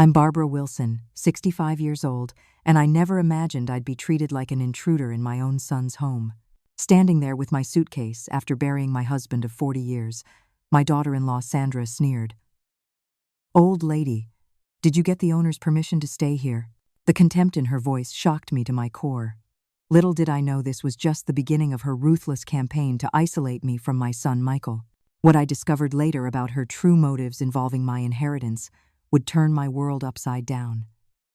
I'm Barbara Wilson, 65 years old, and I never imagined I'd be treated like an intruder in my own son's home. Standing there with my suitcase after burying my husband of 40 years, my daughter-in-law Sandra sneered. "Old lady, did you get the owner's permission to stay here?" The contempt in her voice shocked me to my core. Little did I know this was just the beginning of her ruthless campaign to isolate me from my son Michael. What I discovered later about her true motives involving my inheritance would turn my world upside down.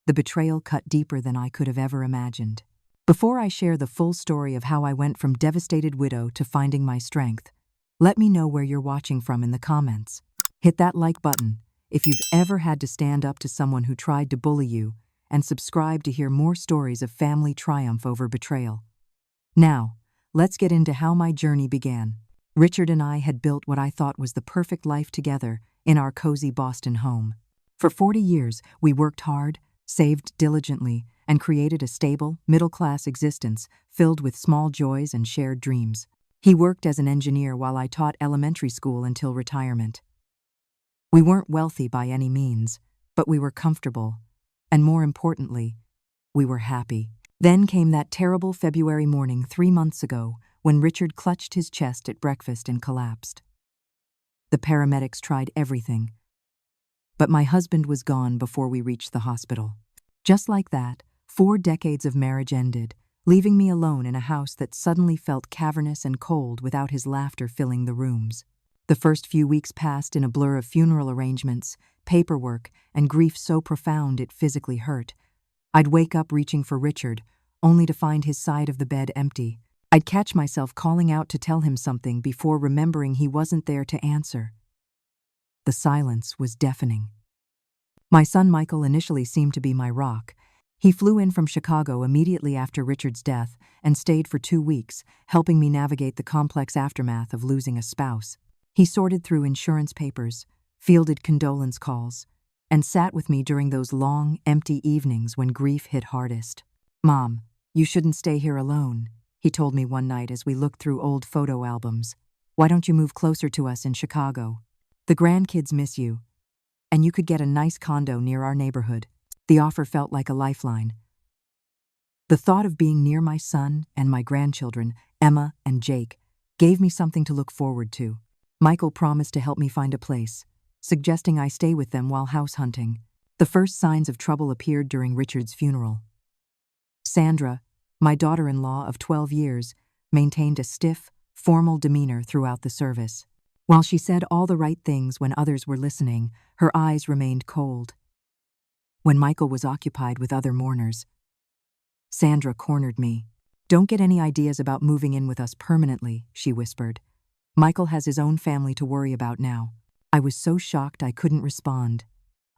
The betrayal cut deeper than I could have ever imagined. Before I share the full story of how I went from devastated widow to finding my strength, let me know where you're watching from in the comments. Hit that like button if you've ever had to stand up to someone who tried to bully you, and subscribe to hear more stories of family triumph over betrayal. Now, let's get into how my journey began. Richard and I had built what I thought was the perfect life together in our cozy Boston home. For 40 years, we worked hard, saved diligently, and created a stable, middle-class existence filled with small joys and shared dreams. He worked as an engineer while I taught elementary school until retirement. We weren't wealthy by any means, but we were comfortable, and more importantly, we were happy. Then came that terrible February morning 3 months ago when Richard clutched his chest at breakfast and collapsed. The paramedics tried everything, but my husband was gone before we reached the hospital. Just like that, 4 decades of marriage ended, leaving me alone in a house that suddenly felt cavernous and cold without his laughter filling the rooms. The first few weeks passed in a blur of funeral arrangements, paperwork, and grief so profound it physically hurt. I'd wake up reaching for Richard, only to find his side of the bed empty. I'd catch myself calling out to tell him something before remembering he wasn't there to answer. The silence was deafening. My son Michael initially seemed to be my rock. He flew in from Chicago immediately after Richard's death and stayed for 2 weeks, helping me navigate the complex aftermath of losing a spouse. He sorted through insurance papers, fielded condolence calls, and sat with me during those long, empty evenings when grief hit hardest. "Mom, you shouldn't stay here alone," he told me one night as we looked through old photo albums. "Why don't you move closer to us in Chicago? The grandkids miss you, and you could get a nice condo near our neighborhood." The offer felt like a lifeline. The thought of being near my son and my grandchildren, Emma and Jake, gave me something to look forward to. Michael promised to help me find a place, suggesting I stay with them while house hunting. The first signs of trouble appeared during Richard's funeral. Sandra, my daughter-in-law of 12 years, maintained a stiff, formal demeanor throughout the service. While she said all the right things when others were listening, her eyes remained cold. When Michael was occupied with other mourners, Sandra cornered me. "Don't get any ideas about moving in with us permanently," she whispered. "Michael has his own family to worry about now." I was so shocked I couldn't respond.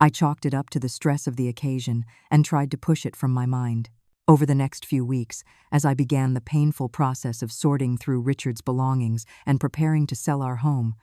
I chalked it up to the stress of the occasion and tried to push it from my mind. Over the next few weeks, as I began the painful process of sorting through Richard's belongings and preparing to sell our home,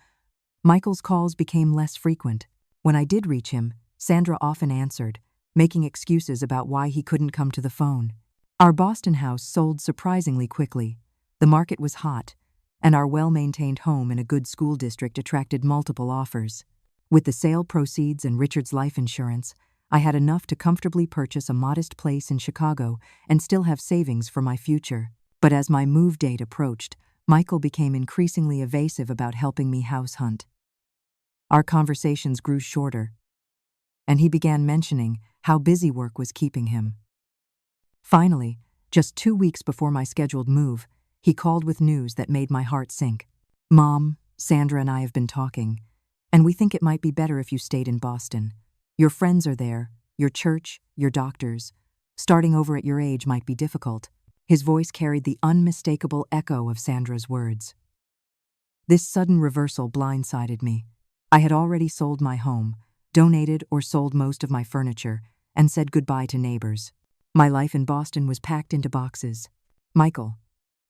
Michael's calls became less frequent. When I did reach him, Sandra often answered, making excuses about why he couldn't come to the phone. Our Boston house sold surprisingly quickly. The market was hot, and our well-maintained home in a good school district attracted multiple offers. With the sale proceeds and Richard's life insurance, I had enough to comfortably purchase a modest place in Chicago and still have savings for my future. But as my move date approached, Michael became increasingly evasive about helping me house hunt. Our conversations grew shorter, and he began mentioning how busy work was keeping him. Finally, just 2 weeks before my scheduled move, he called with news that made my heart sink. "Mom, Sandra and I have been talking, and we think it might be better if you stayed in Boston. Your friends are there, your church, your doctors. Starting over at your age might be difficult." His voice carried the unmistakable echo of Sandra's words. This sudden reversal blindsided me. I had already sold my home, donated or sold most of my furniture, and said goodbye to neighbors. My life in Boston was packed into boxes. "Michael,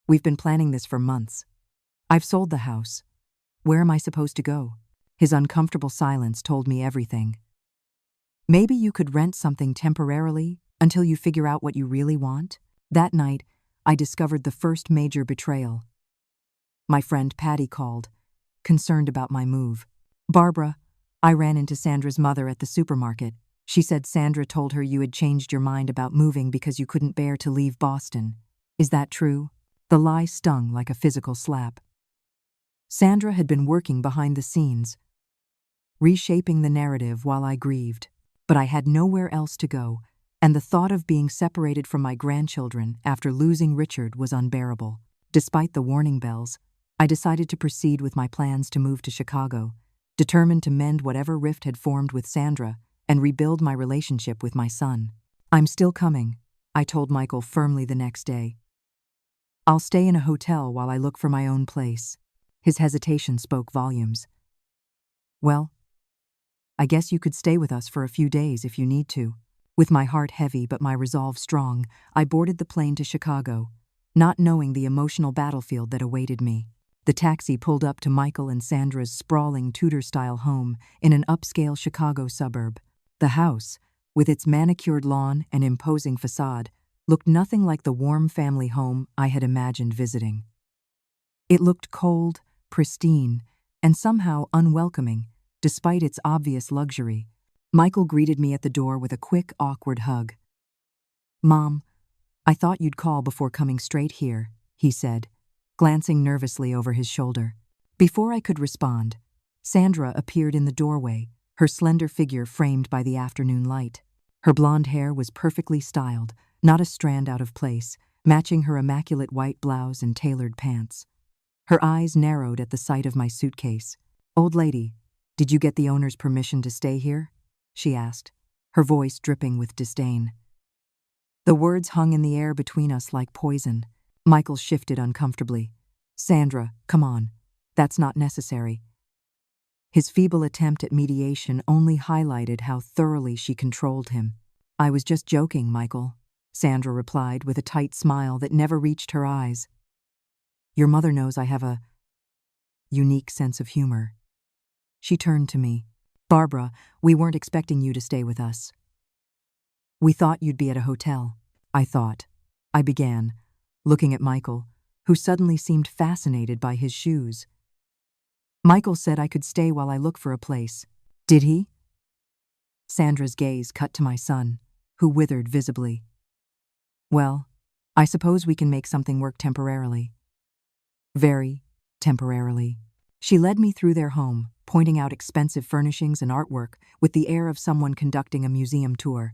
we've been planning this for months. I've sold the house. Where am I supposed to go?" His uncomfortable silence told me everything. "Maybe you could rent something temporarily until you figure out what you really want?" That night, I discovered the first major betrayal. My friend Patty called, concerned about my move. "Barbara, I ran into Sandra's mother at the supermarket. She said Sandra told her you had changed your mind about moving because you couldn't bear to leave Boston. Is that true? The lie stung like a physical slap. Sandra had been working behind the scenes, reshaping the narrative while I grieved. But I had nowhere else to go, and the thought of being separated from my grandchildren after losing Richard was unbearable. Despite the warning bells, I decided to proceed with my plans to move to Chicago, determined to mend whatever rift had formed with Sandra and rebuild my relationship with my son. I'm still coming, I told Michael firmly the next day. I'll stay in a hotel while I look for my own place. His hesitation spoke volumes. Well, I guess you could stay with us for a few days if you need to. With my heart heavy but my resolve strong, I boarded the plane to Chicago, not knowing the emotional battlefield that awaited me. The taxi pulled up to Michael and Sandra's sprawling Tudor-style home in an upscale Chicago suburb. The house, with its manicured lawn and imposing facade, looked nothing like the warm family home I had imagined visiting. It looked cold, pristine, and somehow unwelcoming, despite its obvious luxury. Michael greeted me at the door with a quick, awkward hug. "Mom, I thought you'd call before coming straight here," he said, glancing nervously over his shoulder. Before I could respond, Sandra appeared in the doorway, her slender figure framed by the afternoon light. Her blonde hair was perfectly styled, not a strand out of place, matching her immaculate white blouse and tailored pants. Her eyes narrowed at the sight of my suitcase. "Old lady, did you get the owner's permission to stay here?" she asked, her voice dripping with disdain. The words hung in the air between us like poison. Michael shifted uncomfortably. "Sandra, come on. That's not necessary." His feeble attempt at mediation only highlighted how thoroughly she controlled him. "I was just joking, Michael," Sandra replied with a tight smile that never reached her eyes. "Your mother knows I have a unique sense of humor." She turned to me. "Barbara, we weren't expecting you to stay with us. We thought you'd be at a hotel." I began, looking at Michael, who suddenly seemed fascinated by his shoes. "Michael said I could stay while I look for a place. Did he?" Sandra's gaze cut to my son, who withered visibly. "Well, I suppose we can make something work temporarily." "Very temporarily." She led me through their home, pointing out expensive furnishings and artwork with the air of someone conducting a museum tour.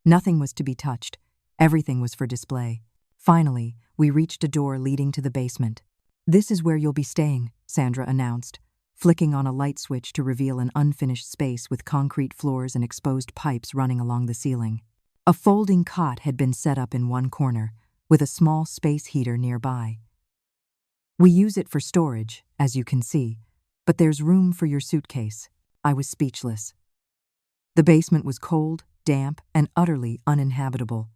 Nothing was to be touched. Everything was for display. Finally, we reached a door leading to the basement. "This is where you'll be staying," Sandra announced, flicking on a light switch to reveal an unfinished space with concrete floors and exposed pipes running along the ceiling. A folding cot had been set up in one corner, with a small space heater nearby. "We use it for storage, as you can see, but there's room for your suitcase." I was speechless. The basement was cold, damp, and utterly uninhabitable.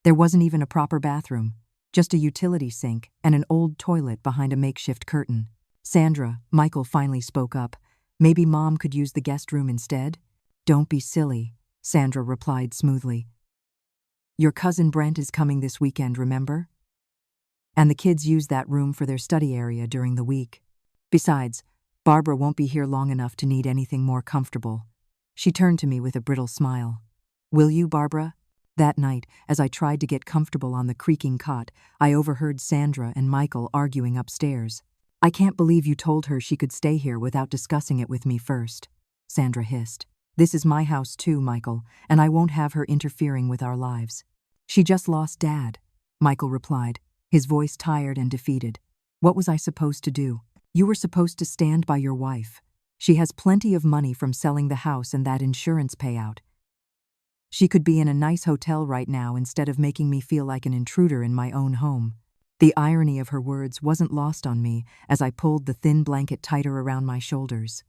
There wasn't even a proper bathroom, just a utility sink and an old toilet behind a makeshift curtain. "Sandra," Michael finally spoke up, "maybe Mom could use the guest room instead?" "Don't be silly," Sandra replied smoothly. "Your cousin Brent is coming this weekend, remember? And the kids use that room for their study area during the week. Besides, Barbara won't be here long enough to need anything more comfortable." She turned to me with a brittle smile. "Will you, Barbara?" That night, as I tried to get comfortable on the creaking cot, I overheard Sandra and Michael arguing upstairs. "I can't believe you told her she could stay here without discussing it with me first," Sandra hissed. "This is my house too, Michael, and I won't have her interfering with our lives." "She just lost Dad," Michael replied, his voice tired and defeated. "What was I supposed to do?" "You were supposed to stand by your wife. She has plenty of money from selling the house and that insurance payout. She could be in a nice hotel right now instead of making me feel like an intruder in my own home." The irony of her words wasn't lost on me as I pulled the thin blanket tighter around my shoulders.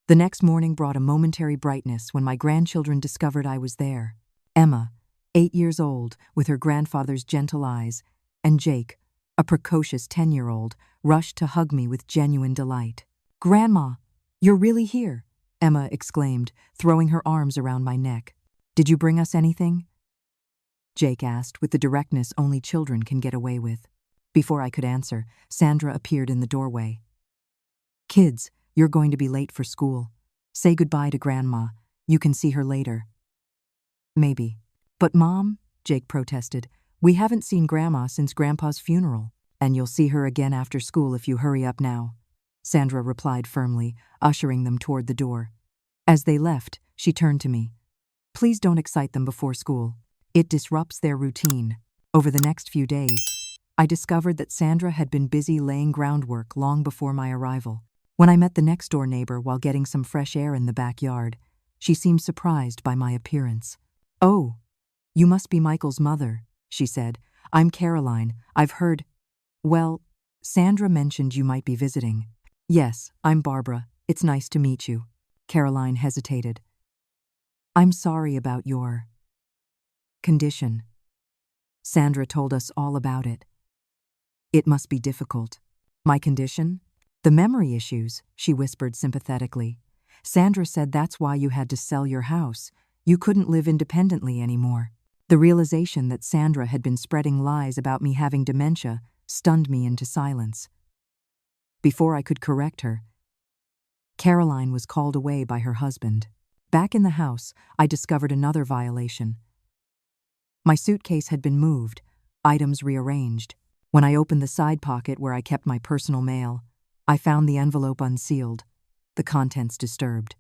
The next morning brought a momentary brightness when my grandchildren discovered I was there. Emma, 8 years old, with her grandfather's gentle eyes, and Jake, a precocious 10-year-old, rushed to hug me with genuine delight. "Grandma, you're really here," Emma exclaimed, throwing her arms around my neck. "Did you bring us anything?" Jake asked with the directness only children can get away with. Before I could answer, Sandra appeared in the doorway. "Kids, you're going to be late for school. Say goodbye to Grandma. You can see her later." Maybe. But Mom, Jake protested, we haven't seen Grandma since Grandpa's funeral. And you'll see her again after school if you hurry up now, Sandra replied firmly, ushering them toward the door. As they left, she turned to me. Please don't excite them before school. It disrupts their routine. Over the next few days, I discovered that Sandra had been busy laying groundwork long before my arrival. When I met the next-door neighbor while getting some fresh air in the backyard, she seemed surprised by my appearance. Oh, you must be Michael's mother, she said. I'm Caroline. I've heard… Well, Sandra mentioned you might be visiting. Yes, I'm Barbara. It's nice to meet you. Caroline hesitated. I'm sorry about your condition. Sandra told us all about it. It must be difficult. My condition? The memory issues, she whispered sympathetically. Sandra said that's why you had to sell your house. You couldn't live independently anymore. The realization that Sandra had been spreading lies about me having dementia stunned me into silence. Before I could correct her, Caroline was called away by her husband. Back in the house, I discovered another violation. My suitcase had been moved, items rearranged. When I opened the side pocket where I kept my personal mail, I found the envelope unsealed, the contents disturbed.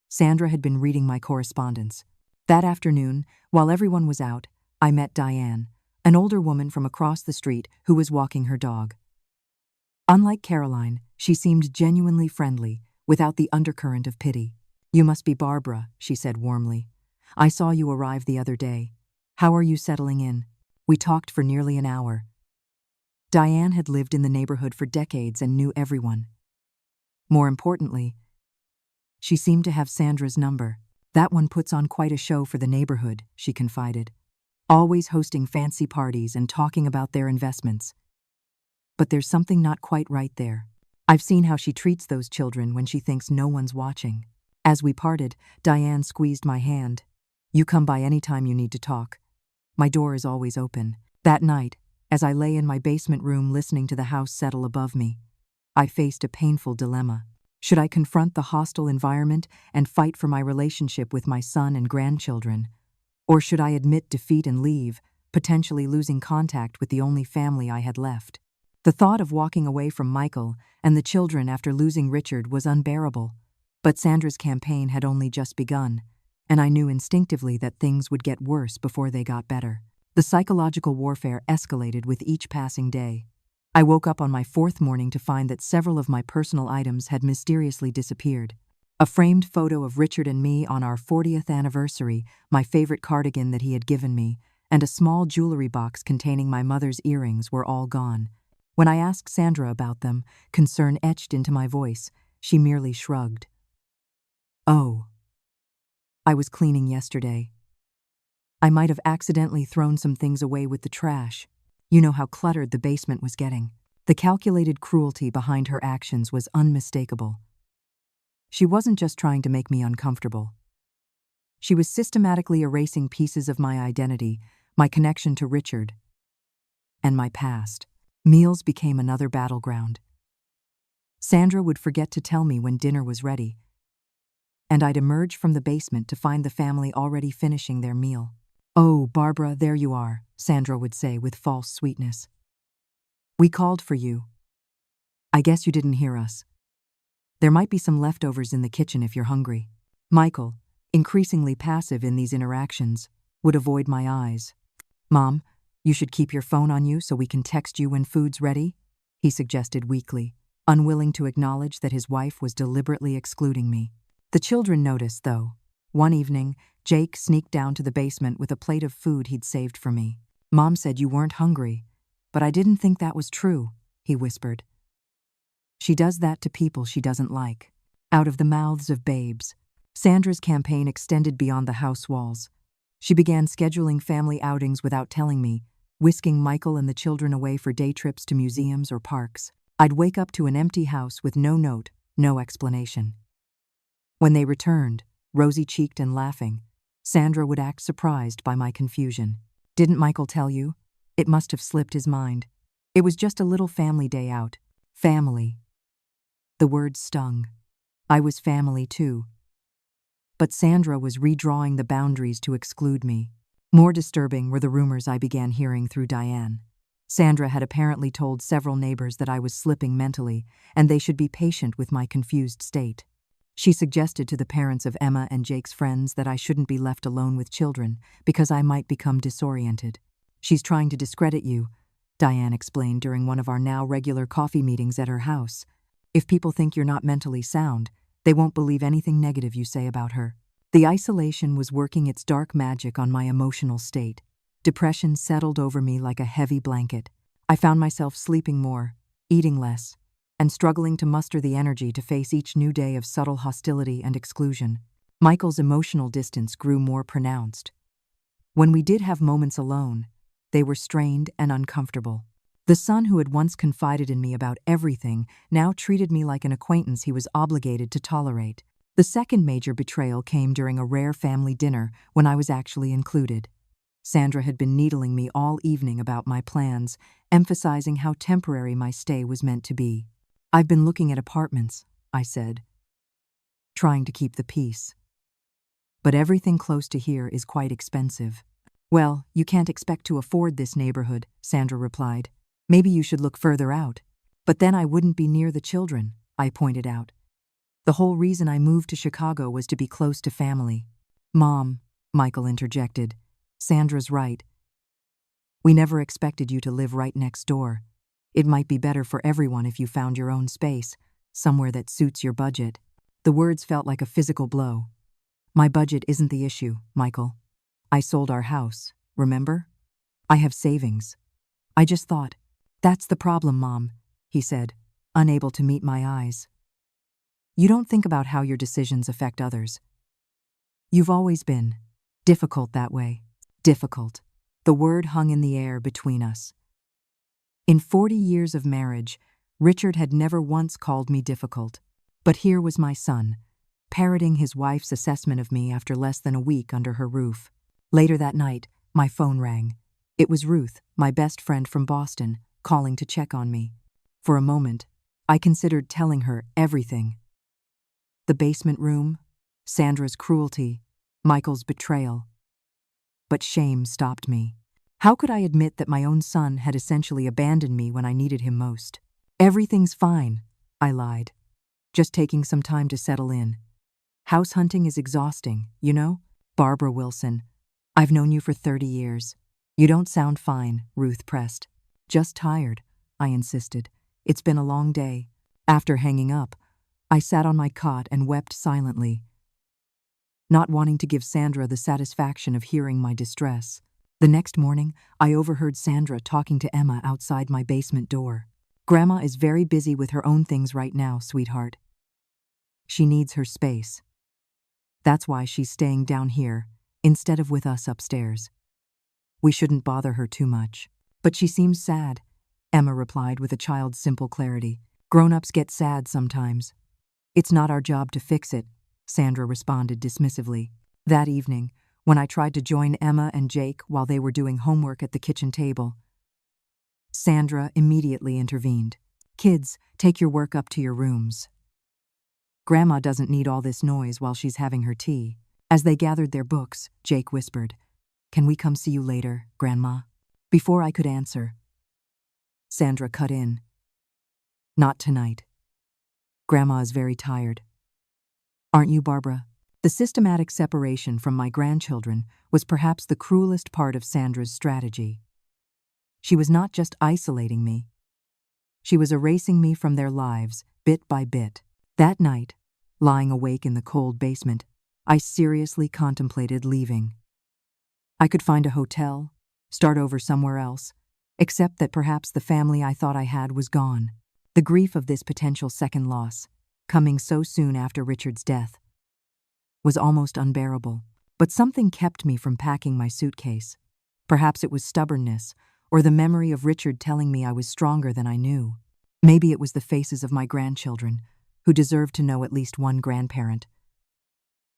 Sandra had been reading my correspondence. That afternoon, while everyone was out, I met Diane, an older woman from across the street who was walking her dog. Unlike Caroline, she seemed genuinely friendly, without the undercurrent of pity. You must be Barbara, she said warmly. I saw you arrive the other day. How are you settling in? We talked for nearly an hour. Diane had lived in the neighborhood for decades and knew everyone. More importantly, she seemed to have Sandra's number. That one puts on quite a show for the neighborhood, she confided. Always hosting fancy parties and talking about their investments. But there's something not quite right there. I've seen how she treats those children when she thinks no one's watching. As we parted, Diane squeezed my hand. You come by any time you need to talk. My door is always open. That night, as I lay in my basement room listening to the house settle above me, I faced a painful dilemma. Should I confront the hostile environment and fight for my relationship with my son and grandchildren? Or should I admit defeat and leave, potentially losing contact with the only family I had left? The thought of walking away from Michael and the children after losing Richard was unbearable. But Sandra's campaign had only just begun, and I knew instinctively that things would get worse before they got better. The psychological warfare escalated with each passing day. I woke up on my fourth morning to find that several of my personal items had mysteriously disappeared. A framed photo of Richard and me on our 40th anniversary, my favorite cardigan that he had given me, and a small jewelry box containing my mother's earrings were all gone. When I asked Sandra about them, concern etched into my voice. She merely shrugged. Oh. I was cleaning yesterday. I might have accidentally thrown some things away with the trash. You know how cluttered the basement was getting. The calculated cruelty behind her actions was unmistakable. She wasn't just trying to make me uncomfortable. She was systematically erasing pieces of my identity, my connection to Richard, and my past. Meals became another battleground. Sandra would forget to tell me when dinner was ready, and I'd emerge from the basement to find the family already finishing their meal. Oh, Barbara, there you are, Sandra would say with false sweetness. We called for you. I guess you didn't hear us. There might be some leftovers in the kitchen if you're hungry. Michael, increasingly passive in these interactions, would avoid my eyes. Mom, you should keep your phone on you so we can text you when food's ready, he suggested weakly, unwilling to acknowledge that his wife was deliberately excluding me. The children noticed, though. One evening, Jake sneaked down to the basement with a plate of food he'd saved for me. Mom said you weren't hungry, but I didn't think that was true, he whispered. She does that to people she doesn't like. Out of the mouths of babes. Sandra's campaign extended beyond the house walls. She began scheduling family outings without telling me, whisking Michael and the children away for day trips to museums or parks. I'd wake up to an empty house with no note, no explanation. When they returned, rosy-cheeked and laughing, Sandra would act surprised by my confusion. Didn't Michael tell you? It must have slipped his mind. It was just a little family day out. Family. The word stung. I was family too. but Sandra was redrawing the boundaries to exclude me. More disturbing were the rumors I began hearing through Diane. Sandra had apparently told several neighbors that I was slipping mentally, and they should be patient with my confused state. She suggested to the parents of Emma and Jake's friends that I shouldn't be left alone with children because I might become disoriented. "She's trying to discredit you," Diane explained during one of our now regular coffee meetings at her house. "If people think you're not mentally sound, they won't believe anything negative you say about her." The isolation was working its dark magic on my emotional state. Depression settled over me like a heavy blanket. I found myself sleeping more, eating less, and struggling to muster the energy to face each new day of subtle hostility and exclusion. Michael's emotional distance grew more pronounced. When we did have moments alone, they were strained and uncomfortable. The son who had once confided in me about everything now treated me like an acquaintance he was obligated to tolerate. The second major betrayal came during a rare family dinner when I was actually included. Sandra had been needling me all evening about my plans, emphasizing how temporary my stay was meant to be. "I've been looking at apartments," I said, trying to keep the peace. "But everything close to here is quite expensive." "Well, you can't expect to afford this neighborhood," Sandra replied. "Maybe you should look further out." "But then I wouldn't be near the children," I pointed out. "The whole reason I moved to Chicago was to be close to family." "Mom," Michael interjected, "Sandra's right. We never expected you to live right next door. It might be better for everyone if you found your own space, somewhere that suits your budget." The words felt like a physical blow. "My budget isn't the issue, Michael. I sold our house, remember? I have savings." I just thought, "That's the problem, Mom," he said, unable to meet my eyes. "You don't think about how your decisions affect others. You've always been difficult that way." Difficult. The word hung in the air between us. In 40 years of marriage, Richard had never once called me difficult. But here was my son, parroting his wife's assessment of me after less than a week under her roof. Later that night, my phone rang. It was Ruth, my best friend from Boston, calling to check on me. For a moment, I considered telling her everything. The basement room, Sandra's cruelty, Michael's betrayal. But shame stopped me. How could I admit that my own son had essentially abandoned me when I needed him most? "Everything's fine," I lied. "Just taking some time to settle in. House hunting is exhausting, you know? Barbara Wilson. I've known you for 30 years. You don't sound fine," Ruth pressed. "Just tired," I insisted. "It's been a long day." After hanging up, I sat on my cot and wept silently, not wanting to give Sandra the satisfaction of hearing my distress. The next morning, I overheard Sandra talking to Emma outside my basement door. "Grandma is very busy with her own things right now, sweetheart. She needs her space. That's why she's staying down here, instead of with us upstairs. We shouldn't bother her too much." "But she seems sad," Emma replied with a child's simple clarity. "Grown-ups get sad sometimes." "It's not our job to fix it," Sandra responded dismissively. That evening, when I tried to join Emma and Jake while they were doing homework at the kitchen table, Sandra immediately intervened. "Kids, take your work up to your rooms. Grandma doesn't need all this noise while she's having her tea." As they gathered their books, Jake whispered, "Can we come see you later, Grandma?" Before I could answer, Sandra cut in. "Not tonight. Grandma is very tired. Aren't you, Barbara?" The systematic separation from my grandchildren was perhaps the cruelest part of Sandra's strategy. She was not just isolating me. She was erasing me from their lives, bit by bit. That night, lying awake in the cold basement, I seriously contemplated leaving. I could find a hotel, start over somewhere else, except that perhaps the family I thought I had was gone. The grief of this potential second loss, coming so soon after Richard's death, was almost unbearable. But something kept me from packing my suitcase. Perhaps it was stubbornness, or the memory of Richard telling me I was stronger than I knew. Maybe it was the faces of my grandchildren, who deserved to know at least one grandparent.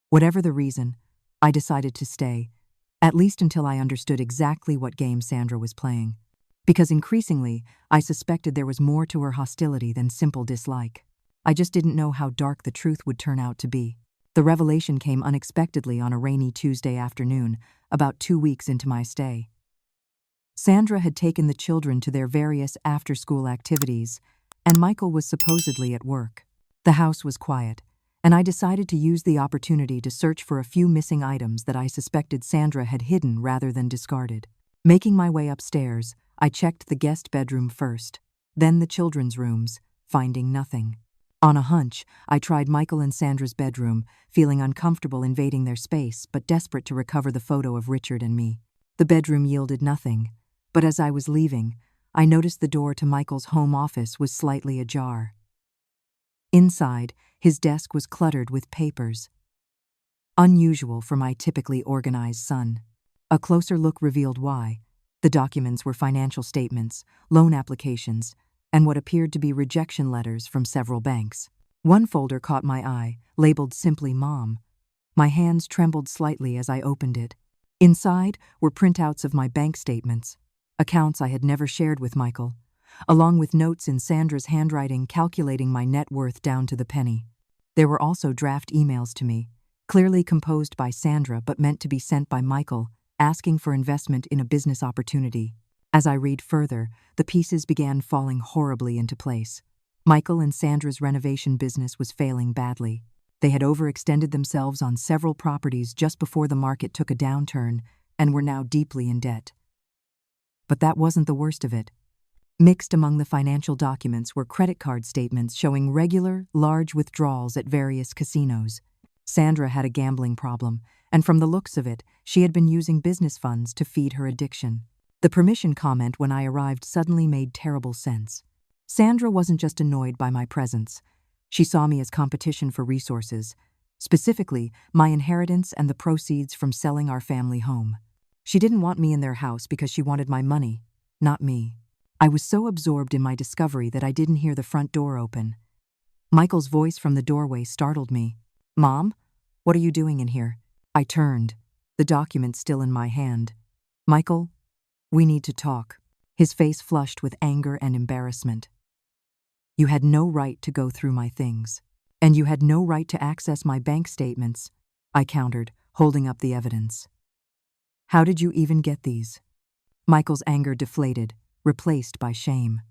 Whatever the reason, I decided to stay, at least until I understood exactly what game Sandra was playing. Because increasingly, I suspected there was more to her hostility than simple dislike. I just didn't know how dark the truth would turn out to be. The revelation came unexpectedly on a rainy Tuesday afternoon, about 2 weeks into my stay. Sandra had taken the children to their various after-school activities, and Michael was supposedly at work. The house was quiet, and I decided to use the opportunity to search for a few missing items that I suspected Sandra had hidden rather than discarded. Making my way upstairs, I checked the guest bedroom first, then the children's rooms, finding nothing. On a hunch, I tried Michael and Sandra's bedroom, feeling uncomfortable invading their space but desperate to recover the photo of Richard and me. The bedroom yielded nothing, but as I was leaving, I noticed the door to Michael's home office was slightly ajar. Inside, his desk was cluttered with papers. Unusual for my typically organized son. A closer look revealed why. The documents were financial statements, loan applications, and what appeared to be rejection letters from several banks. One folder caught my eye, labeled simply Mom. My hands trembled slightly as I opened it. Inside were printouts of my bank statements, accounts I had never shared with Michael, along with notes in Sandra's handwriting calculating my net worth down to the penny. There were also draft emails to me, clearly composed by Sandra but meant to be sent by Michael, asking for investment in a business opportunity. As I read further, the pieces began falling horribly into place. Michael and Sandra's renovation business was failing badly. They had overextended themselves on several properties just before the market took a downturn and were now deeply in debt. But that wasn't the worst of it. Mixed among the financial documents were credit card statements showing regular, large withdrawals at various casinos. Sandra had a gambling problem, and from the looks of it, she had been using business funds to feed her addiction. The permission comment when I arrived suddenly made terrible sense. Sandra wasn't just annoyed by my presence. She saw me as competition for resources, specifically my inheritance and the proceeds from selling our family home. She didn't want me in their house because she wanted my money, not me. I was so absorbed in my discovery that I didn't hear the front door open. Michael's voice from the doorway startled me. "Mom, what are you doing in here?" I turned, the document still in my hand. "Michael, we need to talk." His face flushed with anger and embarrassment. "You had no right to go through my things. And you had no right to access my bank statements," I countered, holding up the evidence. "How did you even get these?" Michael's anger deflated, replaced by shame.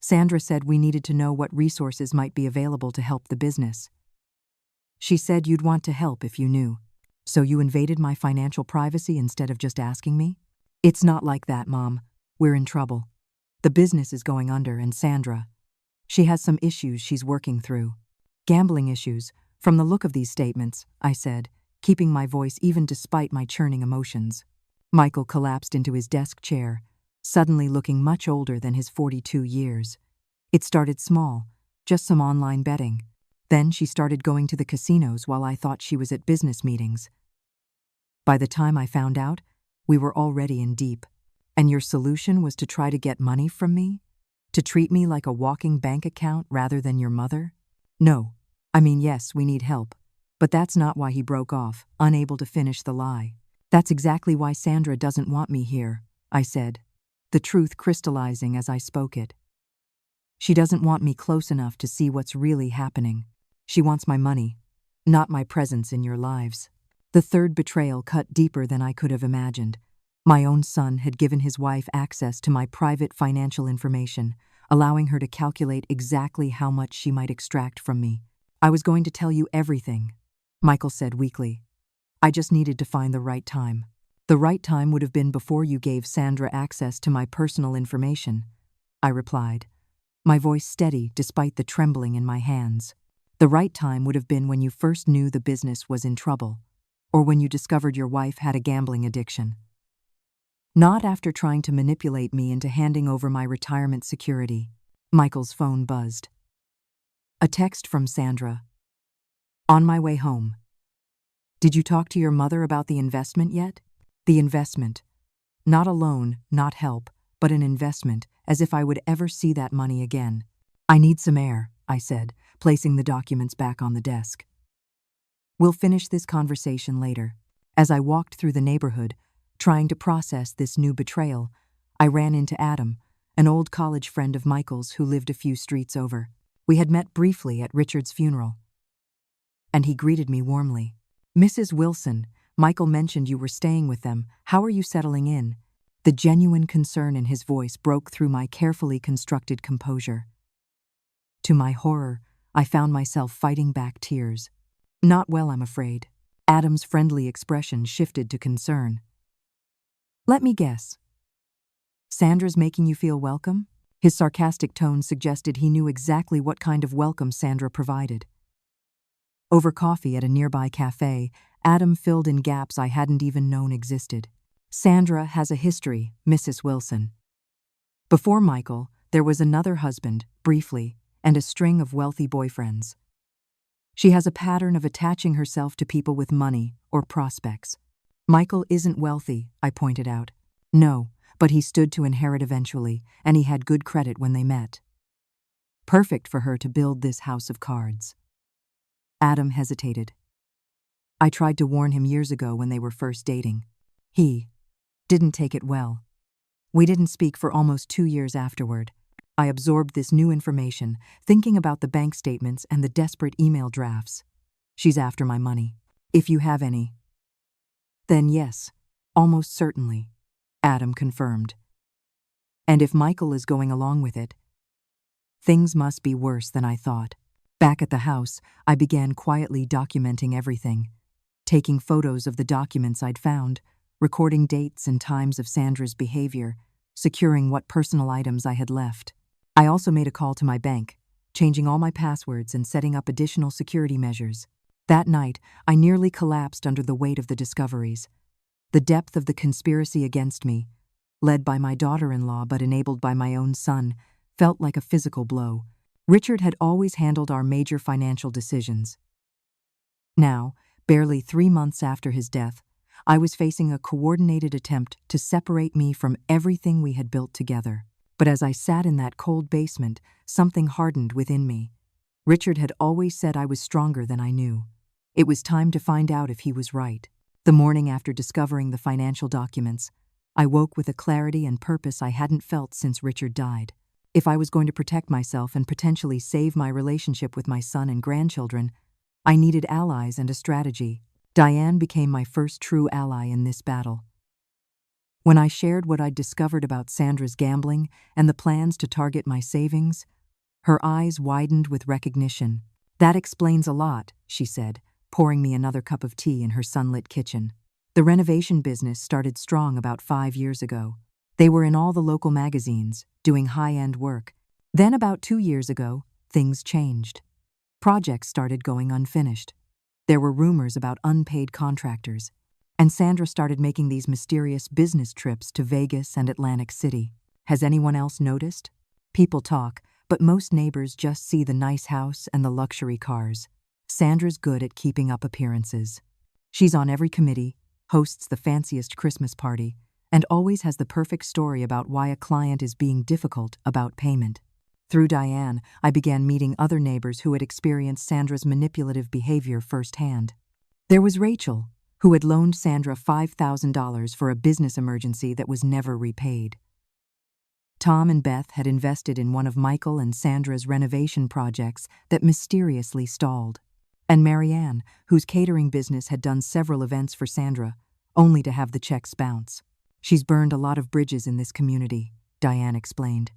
"Sandra said we needed to know what resources might be available to help the business. She said you'd want to help if you knew. So you invaded my financial privacy instead of just asking me?" "It's not like that, Mom. We're in trouble. The business is going under, and Sandra, she has some issues she's working through." "Gambling issues, from the look of these statements," I said, keeping my voice even despite my churning emotions. Michael collapsed into his desk chair, suddenly looking much older than his 42 years. "It started small, just some online betting. Then she started going to the casinos while I thought she was at business meetings. By the time I found out, we were already in deep. And your solution was to try to get money from me? To treat me like a walking bank account rather than your mother?" "No. I mean, yes, we need help. But that's not why," he broke off, unable to finish the lie. "That's exactly why Sandra doesn't want me here," I said, the truth crystallizing as I spoke it. "She doesn't want me close enough to see what's really happening. She wants my money, not my presence in your lives." The third betrayal cut deeper than I could have imagined. My own son had given his wife access to my private financial information, allowing her to calculate exactly how much she might extract from me. "I was going to tell you everything," Michael said weakly. "I just needed to find the right time." "The right time would have been before you gave Sandra access to my personal information," I replied, my voice steady despite the trembling in my hands. "The right time would have been when you first knew the business was in trouble, or when you discovered your wife had a gambling addiction. Not after trying to manipulate me into handing over my retirement security." Michael's phone buzzed. A text from Sandra. "On my way home. Did you talk to your mother about the investment yet?" The investment. Not a loan, not help, but an investment, as if I would ever see that money again. "I need some air," I said, placing the documents back on the desk. "We'll finish this conversation later." As I walked through the neighborhood, trying to process this new betrayal, I ran into Adam, an old college friend of Michael's who lived a few streets over. We had met briefly at Richard's funeral. and he greeted me warmly. "Mrs. Wilson, Michael mentioned you were staying with them. How are you settling in?" The genuine concern in his voice broke through my carefully constructed composure. To my horror, I found myself fighting back tears. "Not well, I'm afraid." Adam's friendly expression shifted to concern. "Let me guess. Sandra's making you feel welcome?" His sarcastic tone suggested he knew exactly what kind of welcome Sandra provided. Over coffee at a nearby cafe, Adam filled in gaps I hadn't even known existed. "Sandra has a history, Mrs. Wilson. Before Michael, there was another husband, briefly, and a string of wealthy boyfriends. She has a pattern of attaching herself to people with money or prospects. Michael isn't wealthy," I pointed out. "No, but he stood to inherit eventually, and he had good credit when they met. Perfect for her to build this house of cards." Adam hesitated. "I tried to warn him years ago when they were first dating. He didn't take it well. We didn't speak for almost 2 years afterward. I absorbed this new information, thinking about the bank statements and the desperate email drafts. She's after my money. If you have any." "Then yes, almost certainly," Adam confirmed. "And if Michael is going along with it, things must be worse than I thought." Back at the house, I began quietly documenting everything, taking photos of the documents I'd found, recording dates and times of Sandra's behavior, securing what personal items I had left. I also made a call to my bank, changing all my passwords and setting up additional security measures. That night, I nearly collapsed under the weight of the discoveries. The depth of the conspiracy against me, led by my daughter-in-law but enabled by my own son, felt like a physical blow. Richard had always handled our major financial decisions. Now, barely 3 months after his death, I was facing a coordinated attempt to separate me from everything we had built together. But as I sat in that cold basement, something hardened within me. Richard had always said I was stronger than I knew. It was time to find out if he was right. The morning after discovering the financial documents, I woke with a clarity and purpose I hadn't felt since Richard died. If I was going to protect myself and potentially save my relationship with my son and grandchildren, I needed allies and a strategy. Diane became my first true ally in this battle. When I shared what I'd discovered about Sandra's gambling and the plans to target my savings, her eyes widened with recognition. "That explains a lot," she said, pouring me another cup of tea in her sunlit kitchen. "The renovation business started strong about 5 years ago. They were in all the local magazines, doing high-end work. Then about 2 years ago, things changed. Projects started going unfinished. There were rumors about unpaid contractors, and Sandra started making these mysterious business trips to Vegas and Atlantic City. Has anyone else noticed? People talk, but most neighbors just see the nice house and the luxury cars. Sandra's good at keeping up appearances. She's on every committee, hosts the fanciest Christmas party, and always has the perfect story about why a client is being difficult about payment." Through Diane, I began meeting other neighbors who had experienced Sandra's manipulative behavior firsthand. There was Rachel, who had loaned Sandra $5,000 for a business emergency that was never repaid. Tom and Beth had invested in one of Michael and Sandra's renovation projects that mysteriously stalled. And Marianne, whose catering business had done several events for Sandra, only to have the checks bounce. "She's burned a lot of bridges in this community," Diane explained.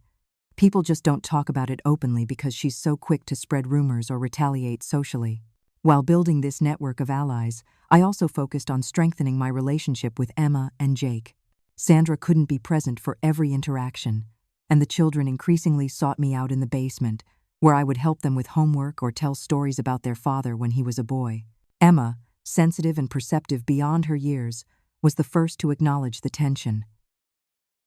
"People just don't talk about it openly because she's so quick to spread rumors or retaliate socially." While building this network of allies, I also focused on strengthening my relationship with Emma and Jake. Sandra couldn't be present for every interaction, and the children increasingly sought me out in the basement, where I would help them with homework or tell stories about their father when he was a boy. Emma, sensitive and perceptive beyond her years, was the first to acknowledge the tension.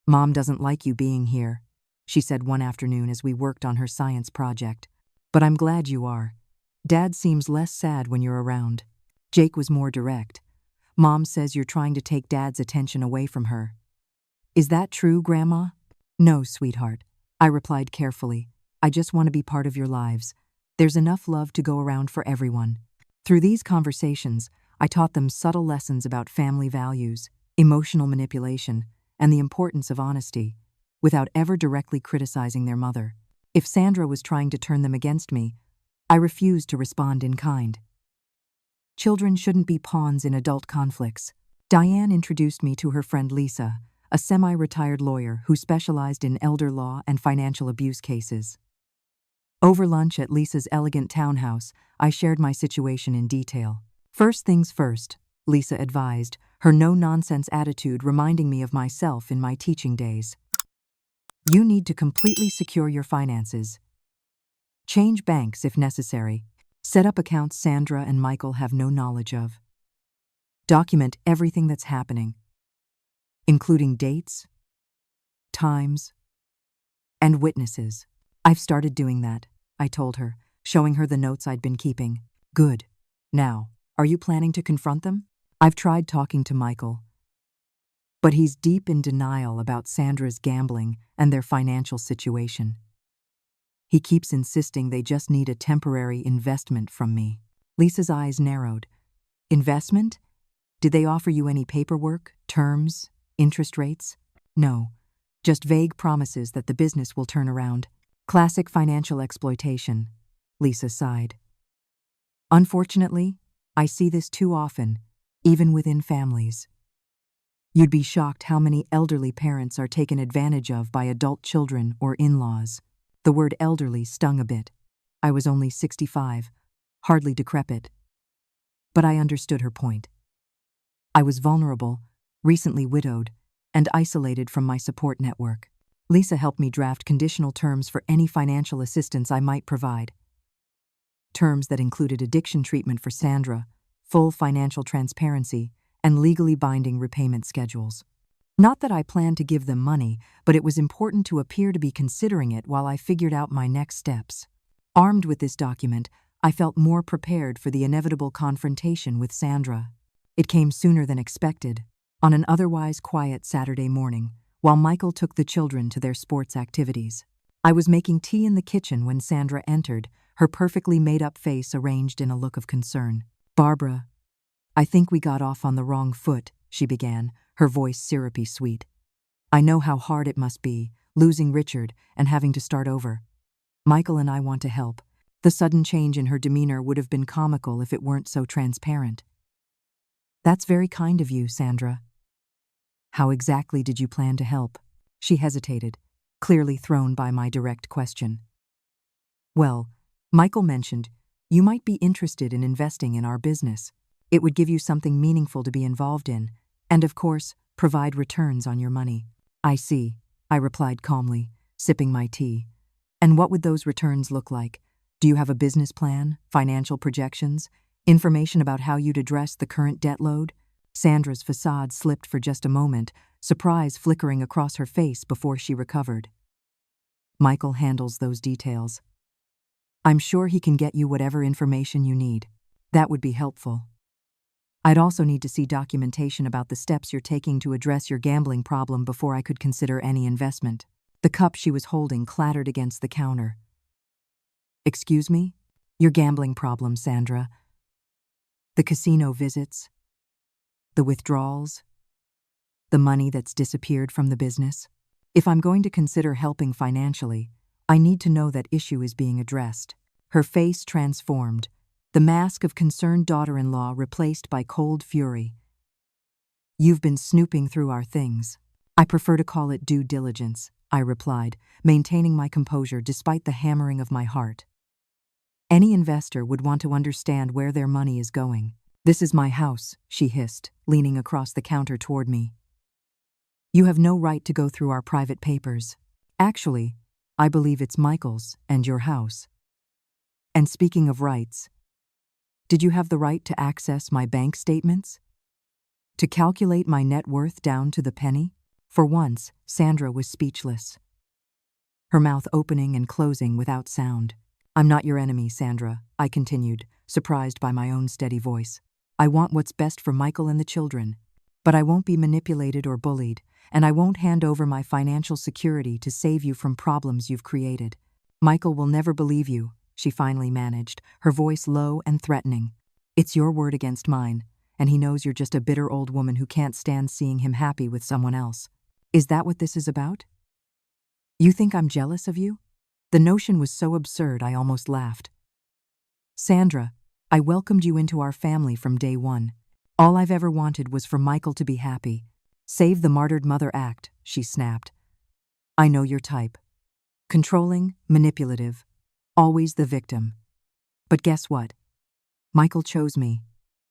"Mom doesn't like you being here," she said one afternoon as we worked on her science project. "But I'm glad you are. Dad seems less sad when you're around." Jake was more direct. "Mom says you're trying to take Dad's attention away from her." "Is that true, Grandma?" "No, sweetheart," I replied carefully. "I just want to be part of your lives. There's enough love to go around for everyone." Through these conversations, I taught them subtle lessons about family values, emotional manipulation, and the importance of honesty, without ever directly criticizing their mother. If Sandra was trying to turn them against me, I refused to respond in kind. Children shouldn't be pawns in adult conflicts. Diane introduced me to her friend Lisa, a semi-retired lawyer who specialized in elder law and financial abuse cases. Over lunch at Lisa's elegant townhouse, I shared my situation in detail. First things first, Lisa advised, her no-nonsense attitude reminding me of myself in my teaching days. You need to completely secure your finances. Change banks if necessary. Set up accounts Sandra and Michael have no knowledge of. Document everything that's happening, including dates, times, and witnesses. I've started doing that, I told her, showing her the notes I'd been keeping. Good. Now, are you planning to confront them? I've tried talking to Michael, but he's deep in denial about Sandra's gambling and their financial situation. He keeps insisting they just need a temporary investment from me. Lisa's eyes narrowed. Investment? Did they offer you any paperwork, terms, interest rates? No, just vague promises that the business will turn around. Classic financial exploitation, Lisa sighed. Unfortunately, I see this too often, even within families. You'd be shocked how many elderly parents are taken advantage of by adult children or in-laws. The word elderly stung a bit. I was only 65, hardly decrepit. But I understood her point. I was vulnerable, recently widowed, and isolated from my support network. Lisa helped me draft conditional terms for any financial assistance I might provide. Terms that included addiction treatment for Sandra, full financial transparency, and legally binding repayment schedules. Not that I planned to give them money, but it was important to appear to be considering it while I figured out my next steps. Armed with this document, I felt more prepared for the inevitable confrontation with Sandra. It came sooner than expected, on an otherwise quiet Saturday morning, while Michael took the children to their sports activities. I was making tea in the kitchen when Sandra entered, her perfectly made-up face arranged in a look of concern. Barbara, I think we got off on the wrong foot, she began, her voice syrupy sweet. I know how hard it must be, losing Richard and having to start over. Michael and I want to help. The sudden change in her demeanor would have been comical if it weren't so transparent. That's very kind of you, Sandra. How exactly did you plan to help? She hesitated, clearly thrown by my direct question. Well, Michael mentioned, you might be interested in investing in our business. It would give you something meaningful to be involved in, and of course, provide returns on your money. I see, I replied calmly, sipping my tea. And what would those returns look like? Do you have a business plan, financial projections, information about how you'd address the current debt load? Sandra's facade slipped for just a moment, surprise flickering across her face before she recovered. Michael handles those details. I'm sure he can get you whatever information you need. That would be helpful. I'd also need to see documentation about the steps you're taking to address your gambling problem before I could consider any investment. The cup she was holding clattered against the counter. Excuse me? Your gambling problem, Sandra. The casino visits, the withdrawals, the money that's disappeared from the business. If I'm going to consider helping financially, I need to know that issue is being addressed. Her face transformed, the mask of concerned daughter-in-law replaced by cold fury. You've been snooping through our things. I prefer to call it due diligence, I replied, maintaining my composure despite the hammering of my heart. Any investor would want to understand where their money is going. This is my house, she hissed, leaning across the counter toward me. You have no right to go through our private papers. Actually, I believe it's Michael's and your house. And speaking of rights, did you have the right to access my bank statements? To calculate my net worth down to the penny? For once, Sandra was speechless, her mouth opening and closing without sound. I'm not your enemy, Sandra, I continued, surprised by my own steady voice. I want what's best for Michael and the children, but I won't be manipulated or bullied, and I won't hand over my financial security to save you from problems you've created. Michael will never believe you, she finally managed, her voice low and threatening. It's your word against mine, and he knows you're just a bitter old woman who can't stand seeing him happy with someone else. Is that what this is about? You think I'm jealous of you? The notion was so absurd I almost laughed. Sandra, I welcomed you into our family from day one. All I've ever wanted was for Michael to be happy. Save the martyred mother act, she snapped. I know your type. Controlling, manipulative, always the victim. But guess what? Michael chose me.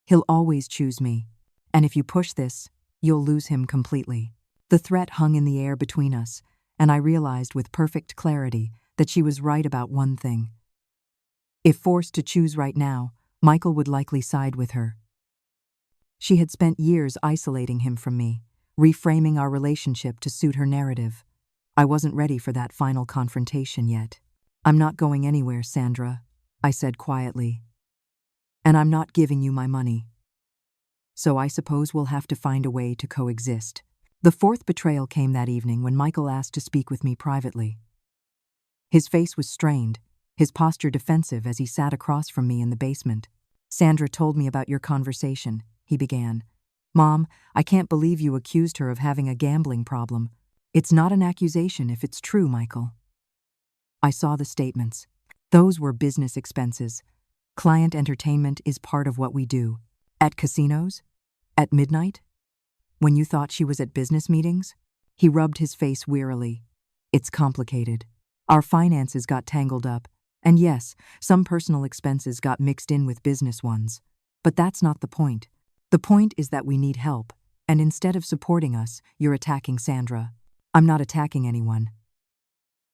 He'll always choose me. And if you push this, you'll lose him completely. The threat hung in the air between us, and I realized with perfect clarity that she was right about one thing. If forced to choose right now, Michael would likely side with her. She had spent years isolating him from me, reframing our relationship to suit her narrative. I wasn't ready for that final confrontation yet. I'm not going anywhere, Sandra, I said quietly. And I'm not giving you my money. So I suppose we'll have to find a way to coexist. The fourth betrayal came that evening when Michael asked to speak with me privately. His face was strained, his posture defensive as he sat across from me in the basement. Sandra told me about your conversation, he began. Mom, I can't believe you accused her of having a gambling problem. It's not an accusation if it's true, Michael. I saw the statements. Those were business expenses. Client entertainment is part of what we do. At casinos? At midnight? When you thought she was at business meetings? He rubbed his face wearily. It's complicated. Our finances got tangled up, and yes, some personal expenses got mixed in with business ones. But that's not the point. The point is that we need help, and instead of supporting us, you're attacking Sandra. I'm not attacking anyone.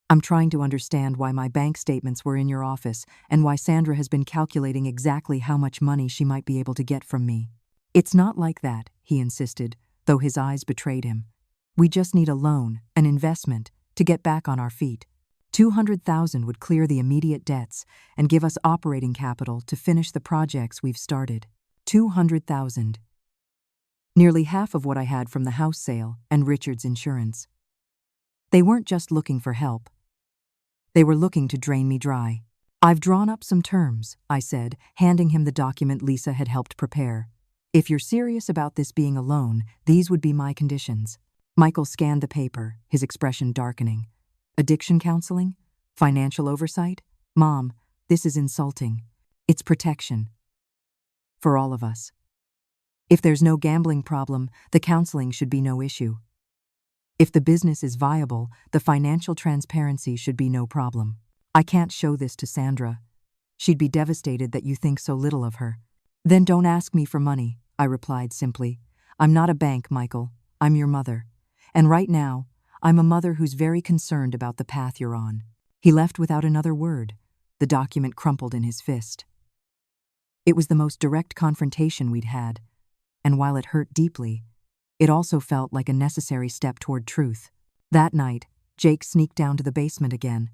I'm trying to understand why my bank statements were in your office and why Sandra has been calculating exactly how much money she might be able to get from me. It's not like that, he insisted, though his eyes betrayed him. We just need a loan, an investment, to get back on our feet. $200,000 would clear the immediate debts and give us operating capital to finish the projects we've started. $200,000. Nearly half of what I had from the house sale and Richard's insurance. They weren't just looking for help. They were looking to drain me dry. I've drawn up some terms, I said, handing him the document Lisa had helped prepare. If you're serious about this being a loan, these would be my conditions. Michael scanned the paper, his expression darkening. Addiction counseling? Financial oversight? Mom, this is insulting. It's protection. For all of us. If there's no gambling problem, the counseling should be no issue. If the business is viable, the financial transparency should be no problem. I can't show this to Sandra. She'd be devastated that you think so little of her. Then don't ask me for money, I replied simply. I'm not a bank, Michael. I'm your mother. And right now, I'm a mother who's very concerned about the path you're on. He left without another word. The document crumpled in his fist. It was the most direct confrontation we'd had, and while it hurt deeply, it also felt like a necessary step toward truth. That night, Jake sneaked down to the basement again,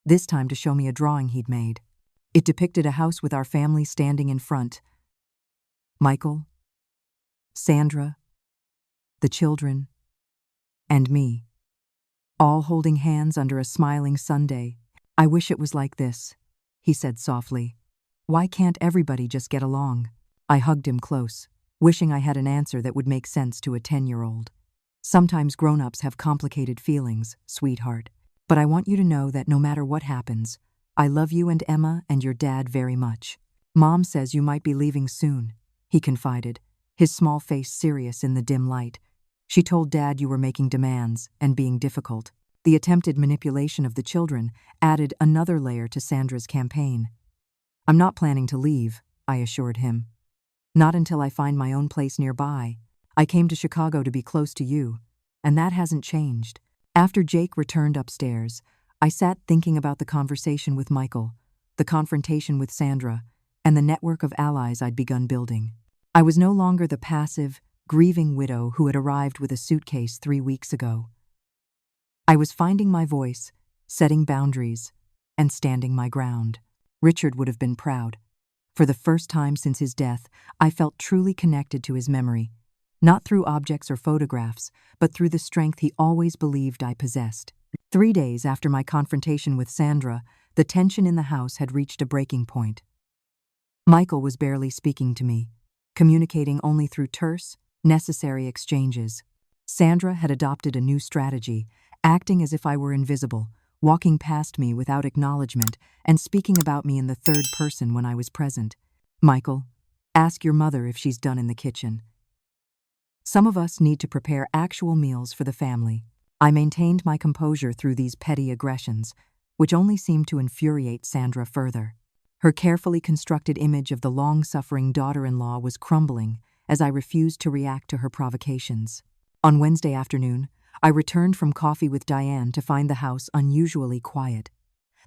this time to show me a drawing he'd made. It depicted a house with our family standing in front. Michael, Sandra, the children, and me, all holding hands under a smiling Sunday. I wish it was like this, he said softly. Why can't everybody just get along? I hugged him close, wishing I had an answer that would make sense to a 10-year-old. Sometimes grown-ups have complicated feelings, sweetheart. But I want you to know that no matter what happens, I love you and Emma and your dad very much. Mom says you might be leaving soon, he confided, his small face serious in the dim light. She told Dad you were making demands and being difficult. The attempted manipulation of the children added another layer to Sandra's campaign. I'm not planning to leave, I assured him. Not until I find my own place nearby. I came to Chicago to be close to you, and that hasn't changed. After Jake returned upstairs, I sat thinking about the conversation with Michael, the confrontation with Sandra, and the network of allies I'd begun building. I was no longer the passive, grieving widow who had arrived with a suitcase 3 weeks ago. I was finding my voice, setting boundaries, and standing my ground. Richard would have been proud. For the first time since his death, I felt truly connected to his memory, not through objects or photographs, but through the strength he always believed I possessed. 3 days after my confrontation with Sandra, the tension in the house had reached a breaking point. Michael was barely speaking to me, communicating only through terse, necessary exchanges. Sandra had adopted a new strategy, acting as if I were invisible, walking past me without acknowledgement and speaking about me in the third person when I was present. Michael, ask your mother if she's done in the kitchen. Some of us need to prepare actual meals for the family. I maintained my composure through these petty aggressions, which only seemed to infuriate Sandra further. Her carefully constructed image of the long-suffering daughter-in-law was crumbling as I refused to react to her provocations. On Wednesday afternoon, I returned from coffee with Diane to find the house unusually quiet.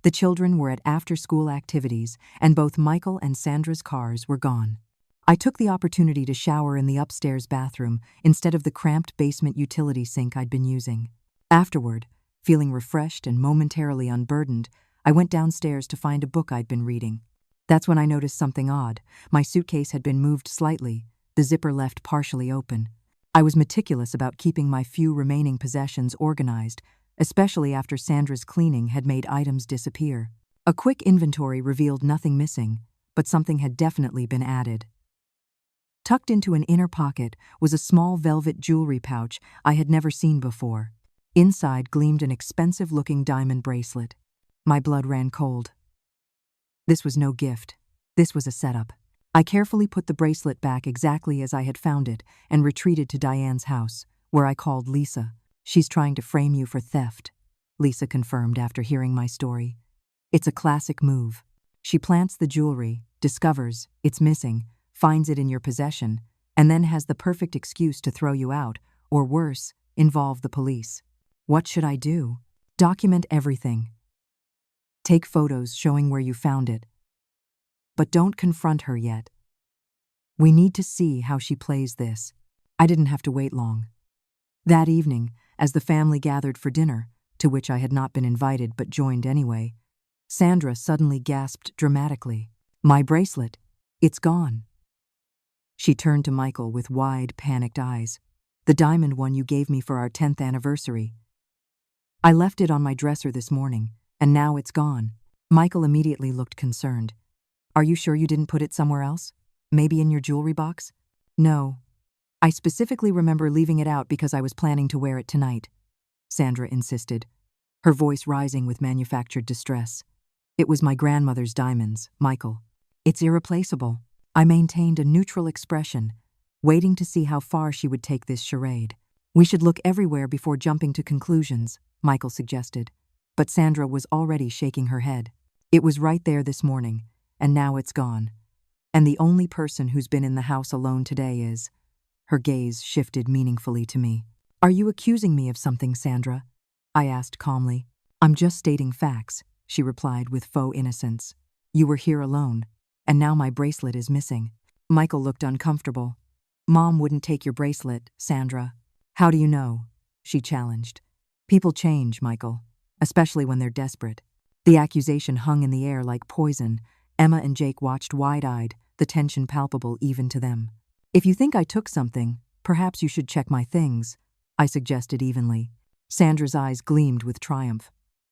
The children were at after-school activities, and both Michael and Sandra's cars were gone. I took the opportunity to shower in the upstairs bathroom instead of the cramped basement utility sink I'd been using. Afterward, feeling refreshed and momentarily unburdened, I went downstairs to find a book I'd been reading. That's when I noticed something odd. My suitcase had been moved slightly, the zipper left partially open. I was meticulous about keeping my few remaining possessions organized, especially after Sandra's cleaning had made items disappear. A quick inventory revealed nothing missing, but something had definitely been added. Tucked into an inner pocket was a small velvet jewelry pouch I had never seen before. Inside gleamed an expensive-looking diamond bracelet. My blood ran cold. This was no gift. This was a setup. I carefully put the bracelet back exactly as I had found it and retreated to Diane's house, where I called Lisa. "She's trying to frame you for theft," Lisa confirmed after hearing my story. "It's a classic move. She plants the jewelry, discovers it's missing, finds it in your possession, and then has the perfect excuse to throw you out, or worse, involve the police. What should I do? Document everything. Take photos showing where you found it. But don't confront her yet. We need to see how she plays this." I didn't have to wait long. That evening, as the family gathered for dinner, to which I had not been invited but joined anyway, Sandra suddenly gasped dramatically, "My bracelet! It's gone!" She turned to Michael with wide, panicked eyes. "The diamond one you gave me for our 10th anniversary. I left it on my dresser this morning, and now it's gone." Michael immediately looked concerned. "Are you sure you didn't put it somewhere else? Maybe in your jewelry box?" "No. I specifically remember leaving it out because I was planning to wear it tonight," Sandra insisted, her voice rising with manufactured distress. "It was my grandmother's diamonds, Michael. It's irreplaceable." I maintained a neutral expression, waiting to see how far she would take this charade. "We should look everywhere before jumping to conclusions," Michael suggested, but Sandra was already shaking her head. "It was right there this morning, and now it's gone. And the only person who's been in the house alone today is—" Her gaze shifted meaningfully to me. "Are you accusing me of something, Sandra?" I asked calmly. "I'm just stating facts," she replied with faux innocence. "You were here alone, and now my bracelet is missing." Michael looked uncomfortable. "Mom wouldn't take your bracelet, Sandra." "How do you know?" she challenged. "People change, Michael, especially when they're desperate." The accusation hung in the air like poison. Emma and Jake watched wide-eyed, the tension palpable even to them. "If you think I took something, perhaps you should check my things," I suggested evenly. Sandra's eyes gleamed with triumph.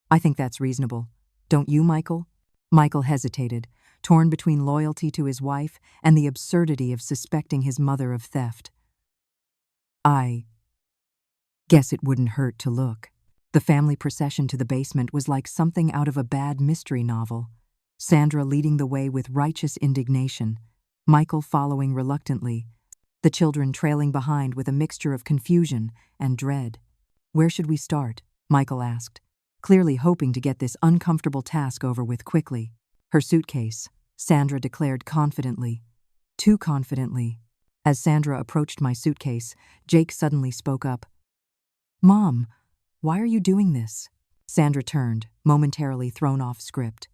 "I think that's reasonable. Don't you, Michael?" Michael hesitated, torn between loyalty to his wife and the absurdity of suspecting his mother of theft. "I guess it wouldn't hurt to look." The family procession to the basement was like something out of a bad mystery novel. Sandra leading the way with righteous indignation, Michael following reluctantly, the children trailing behind with a mixture of confusion and dread. "Where should we start?" Michael asked, clearly hoping to get this uncomfortable task over with quickly. "Her suitcase," Sandra declared confidently. Too confidently. As Sandra approached my suitcase, Jake suddenly spoke up. "Mom, why are you doing this?" Sandra turned, momentarily thrown off script.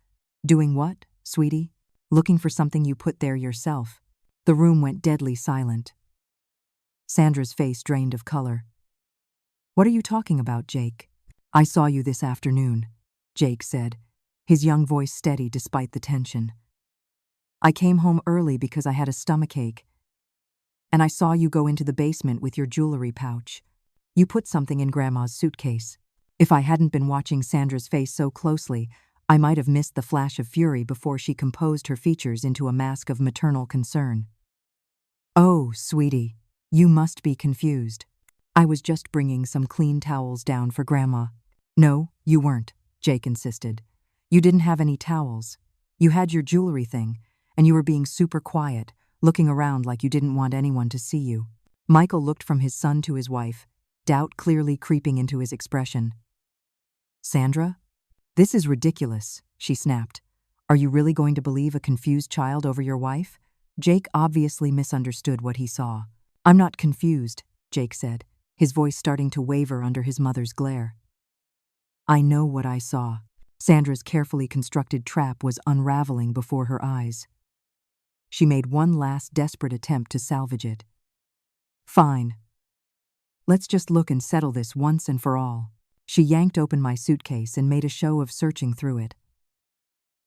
"Doing what, sweetie?" "Looking for something you put there yourself." The room went deadly silent. Sandra's face drained of color. "What are you talking about, Jake?" "I saw you this afternoon," Jake said, his young voice steady despite the tension. "I came home early because I had a stomachache, and I saw you go into the basement with your jewelry pouch. You put something in Grandma's suitcase." If I hadn't been watching Sandra's face so closely, I might have missed the flash of fury before she composed her features into a mask of maternal concern. "Oh, sweetie, you must be confused. I was just bringing some clean towels down for Grandma." "No, you weren't," Jake insisted. "You didn't have any towels. You had your jewelry thing, and you were being super quiet, looking around like you didn't want anyone to see you." Michael looked from his son to his wife, doubt clearly creeping into his expression. "Sandra? This is ridiculous," she snapped. "Are you really going to believe a confused child over your wife?" Jake obviously misunderstood what he saw. "I'm not confused," Jake said, his voice starting to waver under his mother's glare. "I know what I saw." Sandra's carefully constructed trap was unraveling before her eyes. She made one last desperate attempt to salvage it. "Fine. Let's just look and settle this once and for all." She yanked open my suitcase and made a show of searching through it.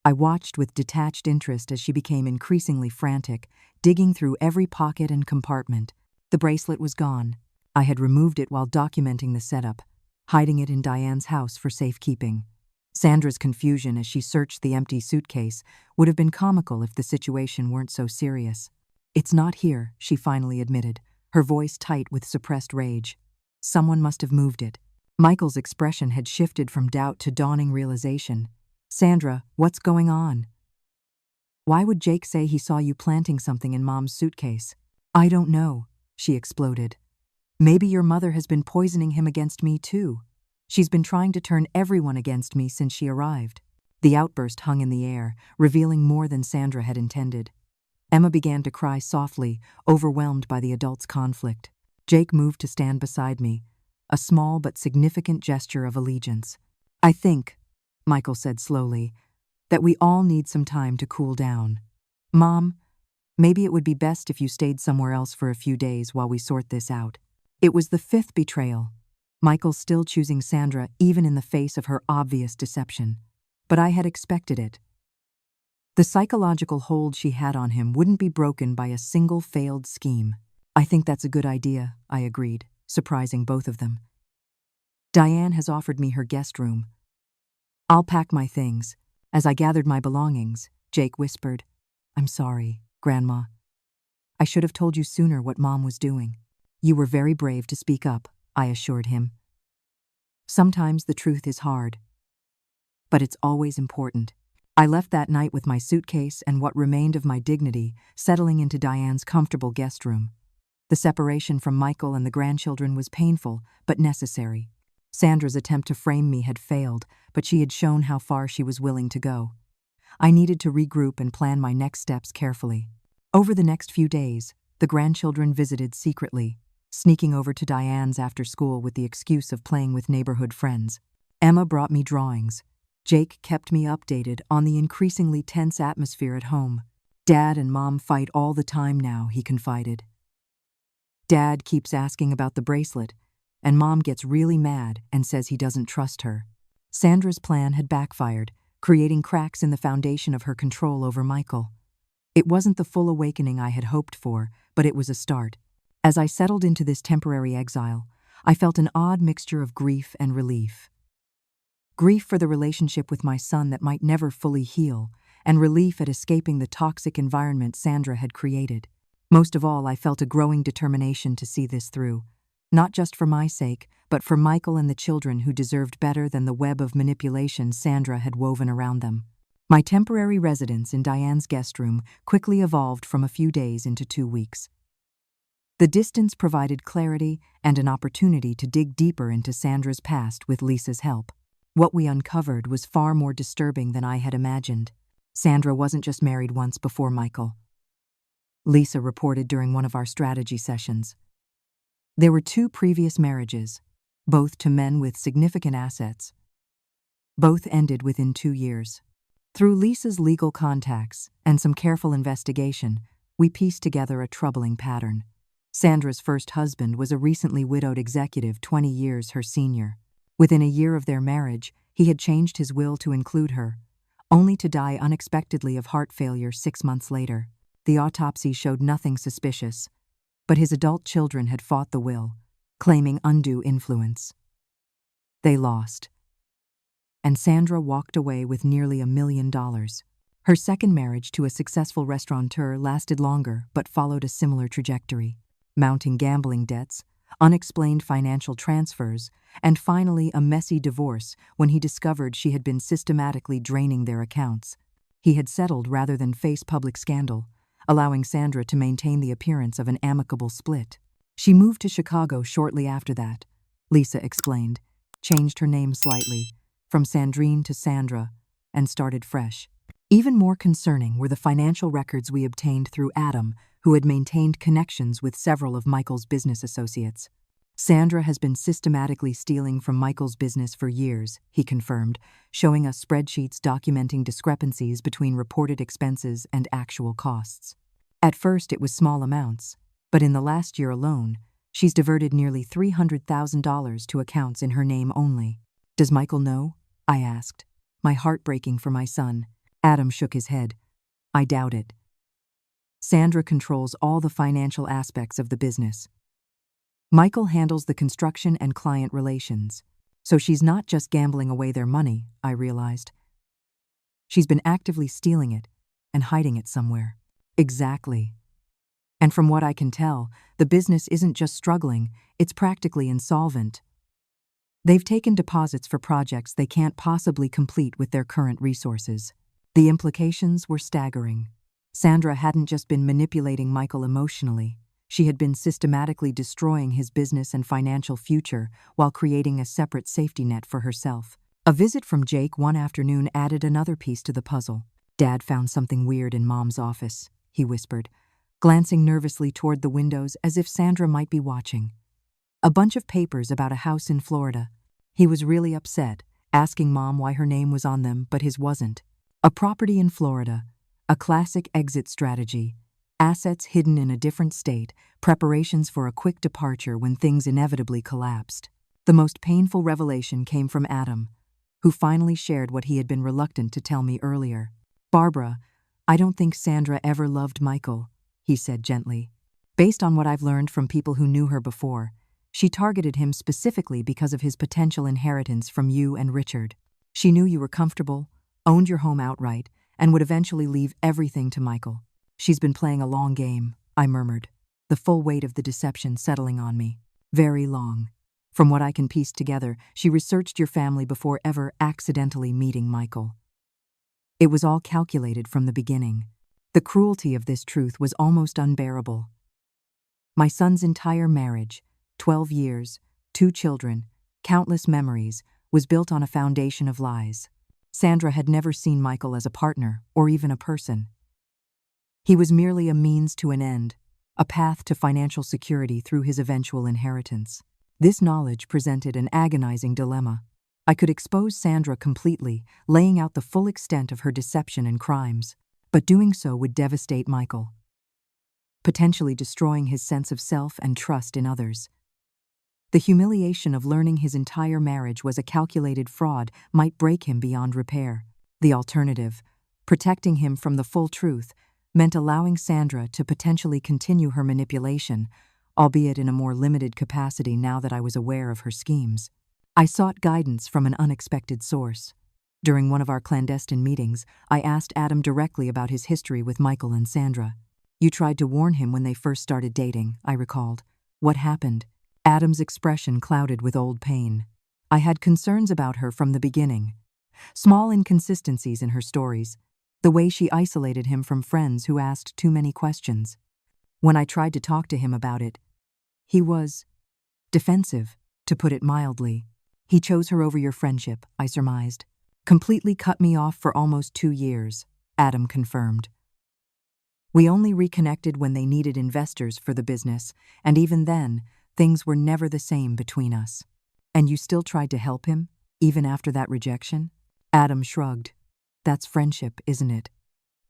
I watched with detached interest as she became increasingly frantic, digging through every pocket and compartment. The bracelet was gone. I had removed it while documenting the setup, hiding it in Diane's house for safekeeping. Sandra's confusion as she searched the empty suitcase would have been comical if the situation weren't so serious. "It's not here," she finally admitted, her voice tight with suppressed rage. "Someone must have moved it." Michael's expression had shifted from doubt to dawning realization. "Sandra, what's going on? Why would Jake say he saw you planting something in Mom's suitcase?" "I don't know," she exploded. "Maybe your mother has been poisoning him against me too. She's been trying to turn everyone against me since she arrived." The outburst hung in the air, revealing more than Sandra had intended. Emma began to cry softly, overwhelmed by the adults' conflict. Jake moved to stand beside me, a small but significant gesture of allegiance. "I think," Michael said slowly, "that we all need some time to cool down. Mom, maybe it would be best if you stayed somewhere else for a few days while we sort this out." It was the fifth betrayal. Michael still choosing Sandra even in the face of her obvious deception. But I had expected it. The psychological hold she had on him wouldn't be broken by a single failed scheme. "I think that's a good idea," I agreed, surprising both of them. "Diane has offered me her guest room. I'll pack my things." As I gathered my belongings, Jake whispered, "I'm sorry, Grandma. I should have told you sooner what Mom was doing." "You were very brave to speak up," I assured him. "Sometimes the truth is hard, but it's always important." I left that night with my suitcase and what remained of my dignity, settling into Diane's comfortable guest room. The separation from Michael and the grandchildren was painful, but necessary. Sandra's attempt to frame me had failed, but she had shown how far she was willing to go. I needed to regroup and plan my next steps carefully. Over the next few days, the grandchildren visited secretly, sneaking over to Diane's after school with the excuse of playing with neighborhood friends. Emma brought me drawings. Jake kept me updated on the increasingly tense atmosphere at home. "Dad and Mom fight all the time now," he confided. "Dad keeps asking about the bracelet, and Mom gets really mad and says he doesn't trust her." Sandra's plan had backfired, creating cracks in the foundation of her control over Michael. It wasn't the full awakening I had hoped for, but it was a start. As I settled into this temporary exile, I felt an odd mixture of grief and relief. Grief for the relationship with my son that might never fully heal, and relief at escaping the toxic environment Sandra had created. Most of all, I felt a growing determination to see this through, not just for my sake, but for Michael and the children who deserved better than the web of manipulation Sandra had woven around them. My temporary residence in Diane's guest room quickly evolved from a few days into 2 weeks. The distance provided clarity and an opportunity to dig deeper into Sandra's past with Lisa's help. What we uncovered was far more disturbing than I had imagined. Sandra wasn't just married once before Michael. Lisa reported during one of our strategy sessions. There were 2 previous marriages, both to men with significant assets. Both ended within 2 years. Through Lisa's legal contacts and some careful investigation, we pieced together a troubling pattern. Sandra's first husband was a recently widowed executive 20 years her senior. Within a year of their marriage, he had changed his will to include her, only to die unexpectedly of heart failure 6 months later. The autopsy showed nothing suspicious, but his adult children had fought the will, claiming undue influence. They lost, and Sandra walked away with nearly $1 million. Her second marriage to a successful restaurateur lasted longer but followed a similar trajectory. Mounting gambling debts, unexplained financial transfers, and finally a messy divorce when he discovered she had been systematically draining their accounts. He had settled rather than face public scandal, allowing Sandra to maintain the appearance of an amicable split. She moved to Chicago shortly after that, Lisa explained, changed her name slightly, from Sandrine to Sandra, and started fresh. Even more concerning were the financial records we obtained through Adam, who had maintained connections with several of Michael's business associates. Sandra has been systematically stealing from Michael's business for years, he confirmed, showing us spreadsheets documenting discrepancies between reported expenses and actual costs. At first it was small amounts, but in the last year alone, she's diverted nearly $300,000 to accounts in her name only. Does Michael know? I asked, my heart breaking for my son. Adam shook his head. I doubt it. Sandra controls all the financial aspects of the business. Michael handles the construction and client relations, so she's not just gambling away their money, I realized. She's been actively stealing it and hiding it somewhere. Exactly. And from what I can tell, the business isn't just struggling, it's practically insolvent. They've taken deposits for projects they can't possibly complete with their current resources. The implications were staggering. Sandra hadn't just been manipulating Michael emotionally. She had been systematically destroying his business and financial future while creating a separate safety net for herself. A visit from Jake one afternoon added another piece to the puzzle. Dad found something weird in Mom's office, he whispered, glancing nervously toward the windows as if Sandra might be watching. A bunch of papers about a house in Florida. He was really upset, asking Mom why her name was on them, but his wasn't. A property in Florida, a classic exit strategy. Assets hidden in a different state, preparations for a quick departure when things inevitably collapsed. The most painful revelation came from Adam, who finally shared what he had been reluctant to tell me earlier. Barbara, I don't think Sandra ever loved Michael, he said gently. Based on what I've learned from people who knew her before, she targeted him specifically because of his potential inheritance from you and Richard. She knew you were comfortable, owned your home outright, and would eventually leave everything to Michael. She's been playing a long game, I murmured, the full weight of the deception settling on me. Very long. From what I can piece together, she researched your family before ever accidentally meeting Michael. It was all calculated from the beginning. The cruelty of this truth was almost unbearable. My son's entire marriage, 12 years, 2 children, countless memories, was built on a foundation of lies. Sandra had never seen Michael as a partner or even a person. He was merely a means to an end, a path to financial security through his eventual inheritance. This knowledge presented an agonizing dilemma. I could expose Sandra completely, laying out the full extent of her deception and crimes, but doing so would devastate Michael, potentially destroying his sense of self and trust in others. The humiliation of learning his entire marriage was a calculated fraud might break him beyond repair. The alternative, protecting him from the full truth, meant allowing Sandra to potentially continue her manipulation, albeit in a more limited capacity now that I was aware of her schemes. I sought guidance from an unexpected source. During one of our clandestine meetings, I asked Adam directly about his history with Michael and Sandra. You tried to warn him when they first started dating, I recalled. What happened? Adam's expression clouded with old pain. I had concerns about her from the beginning. Small inconsistencies in her stories, the way she isolated him from friends who asked too many questions. When I tried to talk to him about it, he was defensive, to put it mildly. He chose her over your friendship, I surmised. Completely cut me off for almost 2 years, Adam confirmed. We only reconnected when they needed investors for the business, and even then, things were never the same between us. And you still tried to help him, even after that rejection? Adam shrugged. That's friendship, isn't it?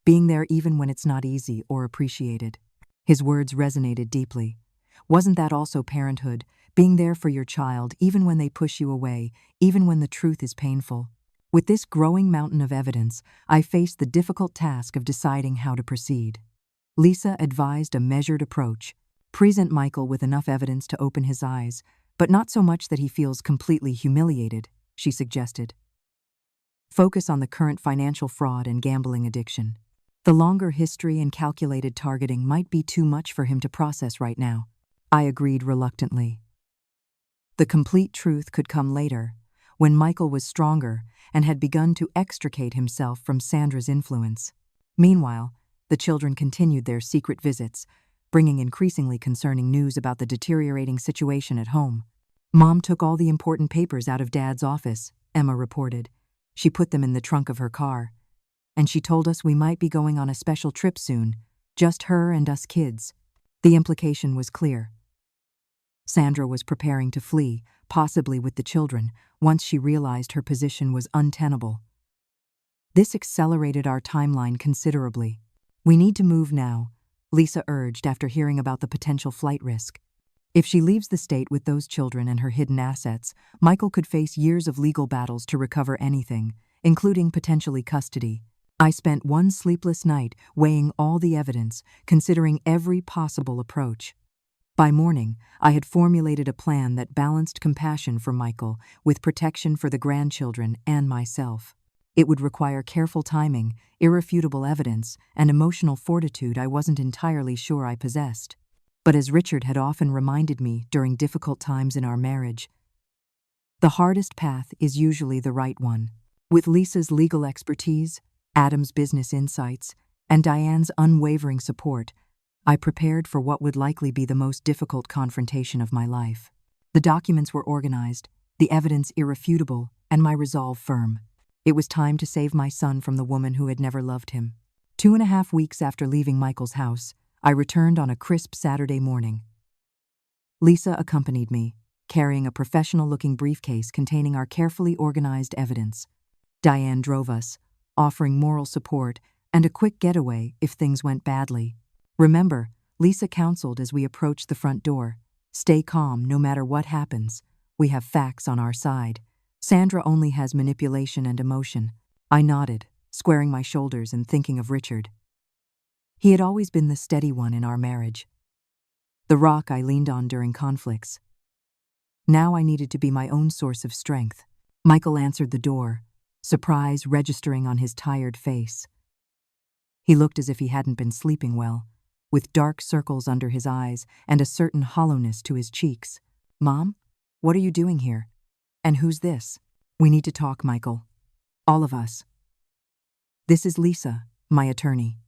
Being there even when it's not easy or appreciated. His words resonated deeply. Wasn't that also parenthood, being there for your child even when they push you away, even when the truth is painful? With this growing mountain of evidence, I faced the difficult task of deciding how to proceed. Lisa advised a measured approach. Present Michael with enough evidence to open his eyes, but not so much that he feels completely humiliated, she suggested. Focus on the current financial fraud and gambling addiction. The longer history and calculated targeting might be too much for him to process right now. I agreed reluctantly. The complete truth could come later, when Michael was stronger and had begun to extricate himself from Sandra's influence. Meanwhile, the children continued their secret visits, bringing increasingly concerning news about the deteriorating situation at home. Mom took all the important papers out of Dad's office, Emma reported. She put them in the trunk of her car. And she told us we might be going on a special trip soon, just her and us kids. The implication was clear. Sandra was preparing to flee, possibly with the children, once she realized her position was untenable. This accelerated our timeline considerably. We need to move now, Lisa urged after hearing about the potential flight risk. If she leaves the state with those children and her hidden assets, Michael could face years of legal battles to recover anything, including potentially custody. I spent one sleepless night weighing all the evidence, considering every possible approach. By morning, I had formulated a plan that balanced compassion for Michael with protection for the grandchildren and myself. It would require careful timing, irrefutable evidence, and emotional fortitude I wasn't entirely sure I possessed. But as Richard had often reminded me during difficult times in our marriage, the hardest path is usually the right one. With Lisa's legal expertise, Adam's business insights, and Diane's unwavering support, I prepared for what would likely be the most difficult confrontation of my life. The documents were organized, the evidence irrefutable, and my resolve firm. It was time to save my son from the woman who had never loved him. 2.5 weeks after leaving Michael's house, I returned on a crisp Saturday morning. Lisa accompanied me, carrying a professional-looking briefcase containing our carefully organized evidence. Diane drove us, offering moral support and a quick getaway if things went badly. Remember, Lisa counseled as we approached the front door. Stay calm no matter what happens. We have facts on our side. Sandra only has manipulation and emotion. I nodded, squaring my shoulders and thinking of Richard. He had always been the steady one in our marriage, the rock I leaned on during conflicts. Now I needed to be my own source of strength. Michael answered the door, surprise registering on his tired face. He looked as if he hadn't been sleeping well, with dark circles under his eyes and a certain hollowness to his cheeks. "Mom, what are you doing here? And who's this?" "We need to talk, Michael. All of us." "This is Lisa, my attorney."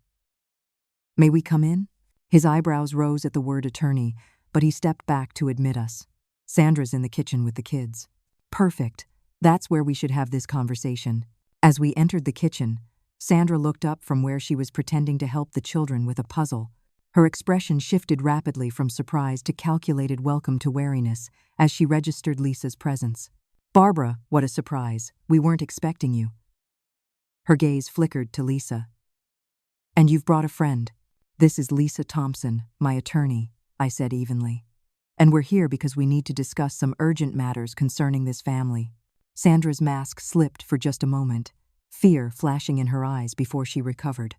"May we come in?" His eyebrows rose at the word attorney, but he stepped back to admit us. "Sandra's in the kitchen with the kids." "Perfect. That's where we should have this conversation." As we entered the kitchen, Sandra looked up from where she was pretending to help the children with a puzzle. Her expression shifted rapidly from surprise to calculated welcome to wariness as she registered Lisa's presence. "Barbara, what a surprise. We weren't expecting you." Her gaze flickered to Lisa. "And you've brought a friend." "This is Lisa Thompson, my attorney," I said evenly. "And we're here because we need to discuss some urgent matters concerning this family." Sandra's mask slipped for just a moment, fear flashing in her eyes before she recovered.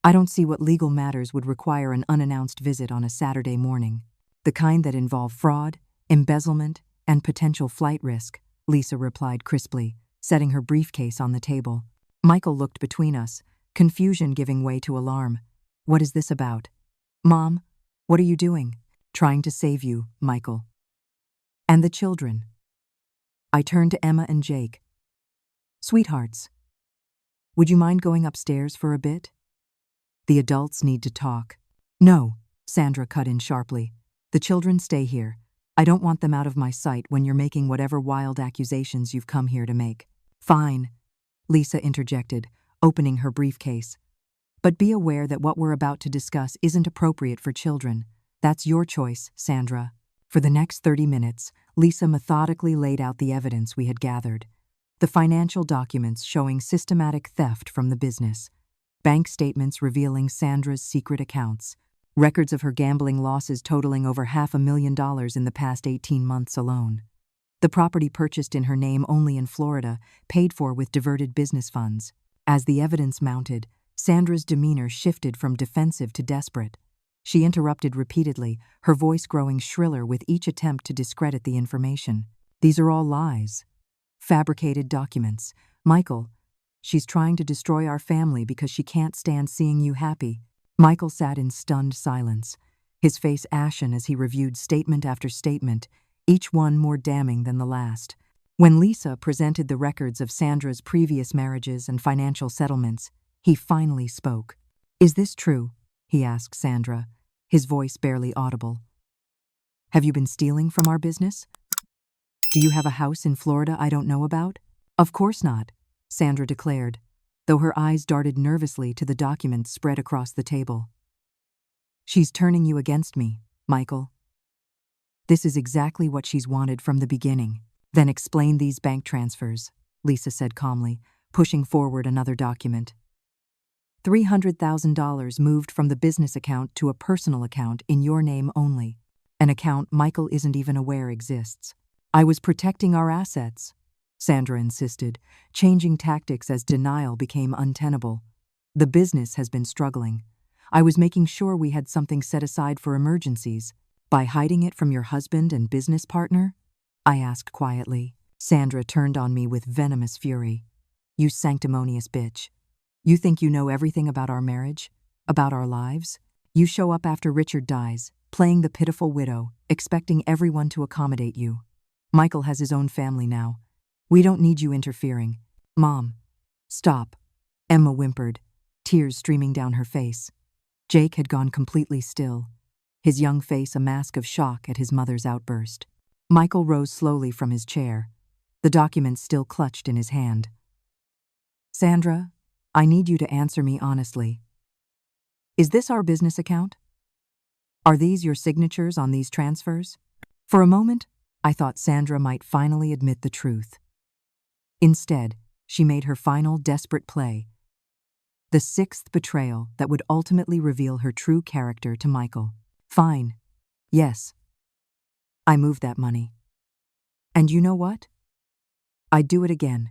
"I don't see what legal matters would require an unannounced visit on a Saturday morning. The kind that involve fraud, embezzlement, and potential flight risk," Lisa replied crisply, setting her briefcase on the table. Michael looked between us, confusion giving way to alarm. "What is this about?" "Mom, what are you doing?" "Trying to save you, Michael. And the children." I turned to Emma and Jake. "Sweethearts, would you mind going upstairs for a bit? The adults need to talk." "No," Sandra cut in sharply. "The children stay here. I don't want them out of my sight when you're making whatever wild accusations you've come here to make." "Fine," Lisa interjected, opening her briefcase. "But be aware that what we're about to discuss isn't appropriate for children. That's your choice, Sandra." For the next 30 minutes, Lisa methodically laid out the evidence we had gathered. The financial documents showing systematic theft from the business, bank statements revealing Sandra's secret accounts, records of her gambling losses totaling over $500,000 in the past 18 months alone. The property purchased in her name only in Florida, paid for with diverted business funds. As the evidence mounted, Sandra's demeanor shifted from defensive to desperate. She interrupted repeatedly, her voice growing shriller with each attempt to discredit the information. "These are all lies. Fabricated documents. Michael, she's trying to destroy our family because she can't stand seeing you happy." Michael sat in stunned silence, his face ashen as he reviewed statement after statement, each one more damning than the last. When Lisa presented the records of Sandra's previous marriages and financial settlements, he finally spoke. "Is this true?" he asked Sandra, his voice barely audible. "Have you been stealing from our business? Do you have a house in Florida I don't know about?" "Of course not," Sandra declared, though her eyes darted nervously to the documents spread across the table. "She's turning you against me, Michael. This is exactly what she's wanted from the beginning." "Then explain these bank transfers," Lisa said calmly, pushing forward another document. $300,000 moved from the business account to a personal account in your name only, an account Michael isn't even aware exists. "I was protecting our assets," Sandra insisted, changing tactics as denial became untenable. "The business has been struggling. I was making sure we had something set aside for emergencies. By hiding it from your husband and business partner?" I asked quietly. Sandra turned on me with venomous fury. "You sanctimonious bitch. You think you know everything about our marriage? About our lives? You show up after Richard dies, playing the pitiful widow, expecting everyone to accommodate you. Michael has his own family now. We don't need you interfering." "Mom, stop," Emma whimpered, tears streaming down her face. Jake had gone completely still, his young face a mask of shock at his mother's outburst. Michael rose slowly from his chair, the documents still clutched in his hand. "Sandra, I need you to answer me honestly. Is this our business account? Are these your signatures on these transfers?" For a moment, I thought Sandra might finally admit the truth. Instead, she made her final desperate play, the sixth betrayal that would ultimately reveal her true character to Michael. "Fine. Yes. I moved that money. And you know what? I'd do it again.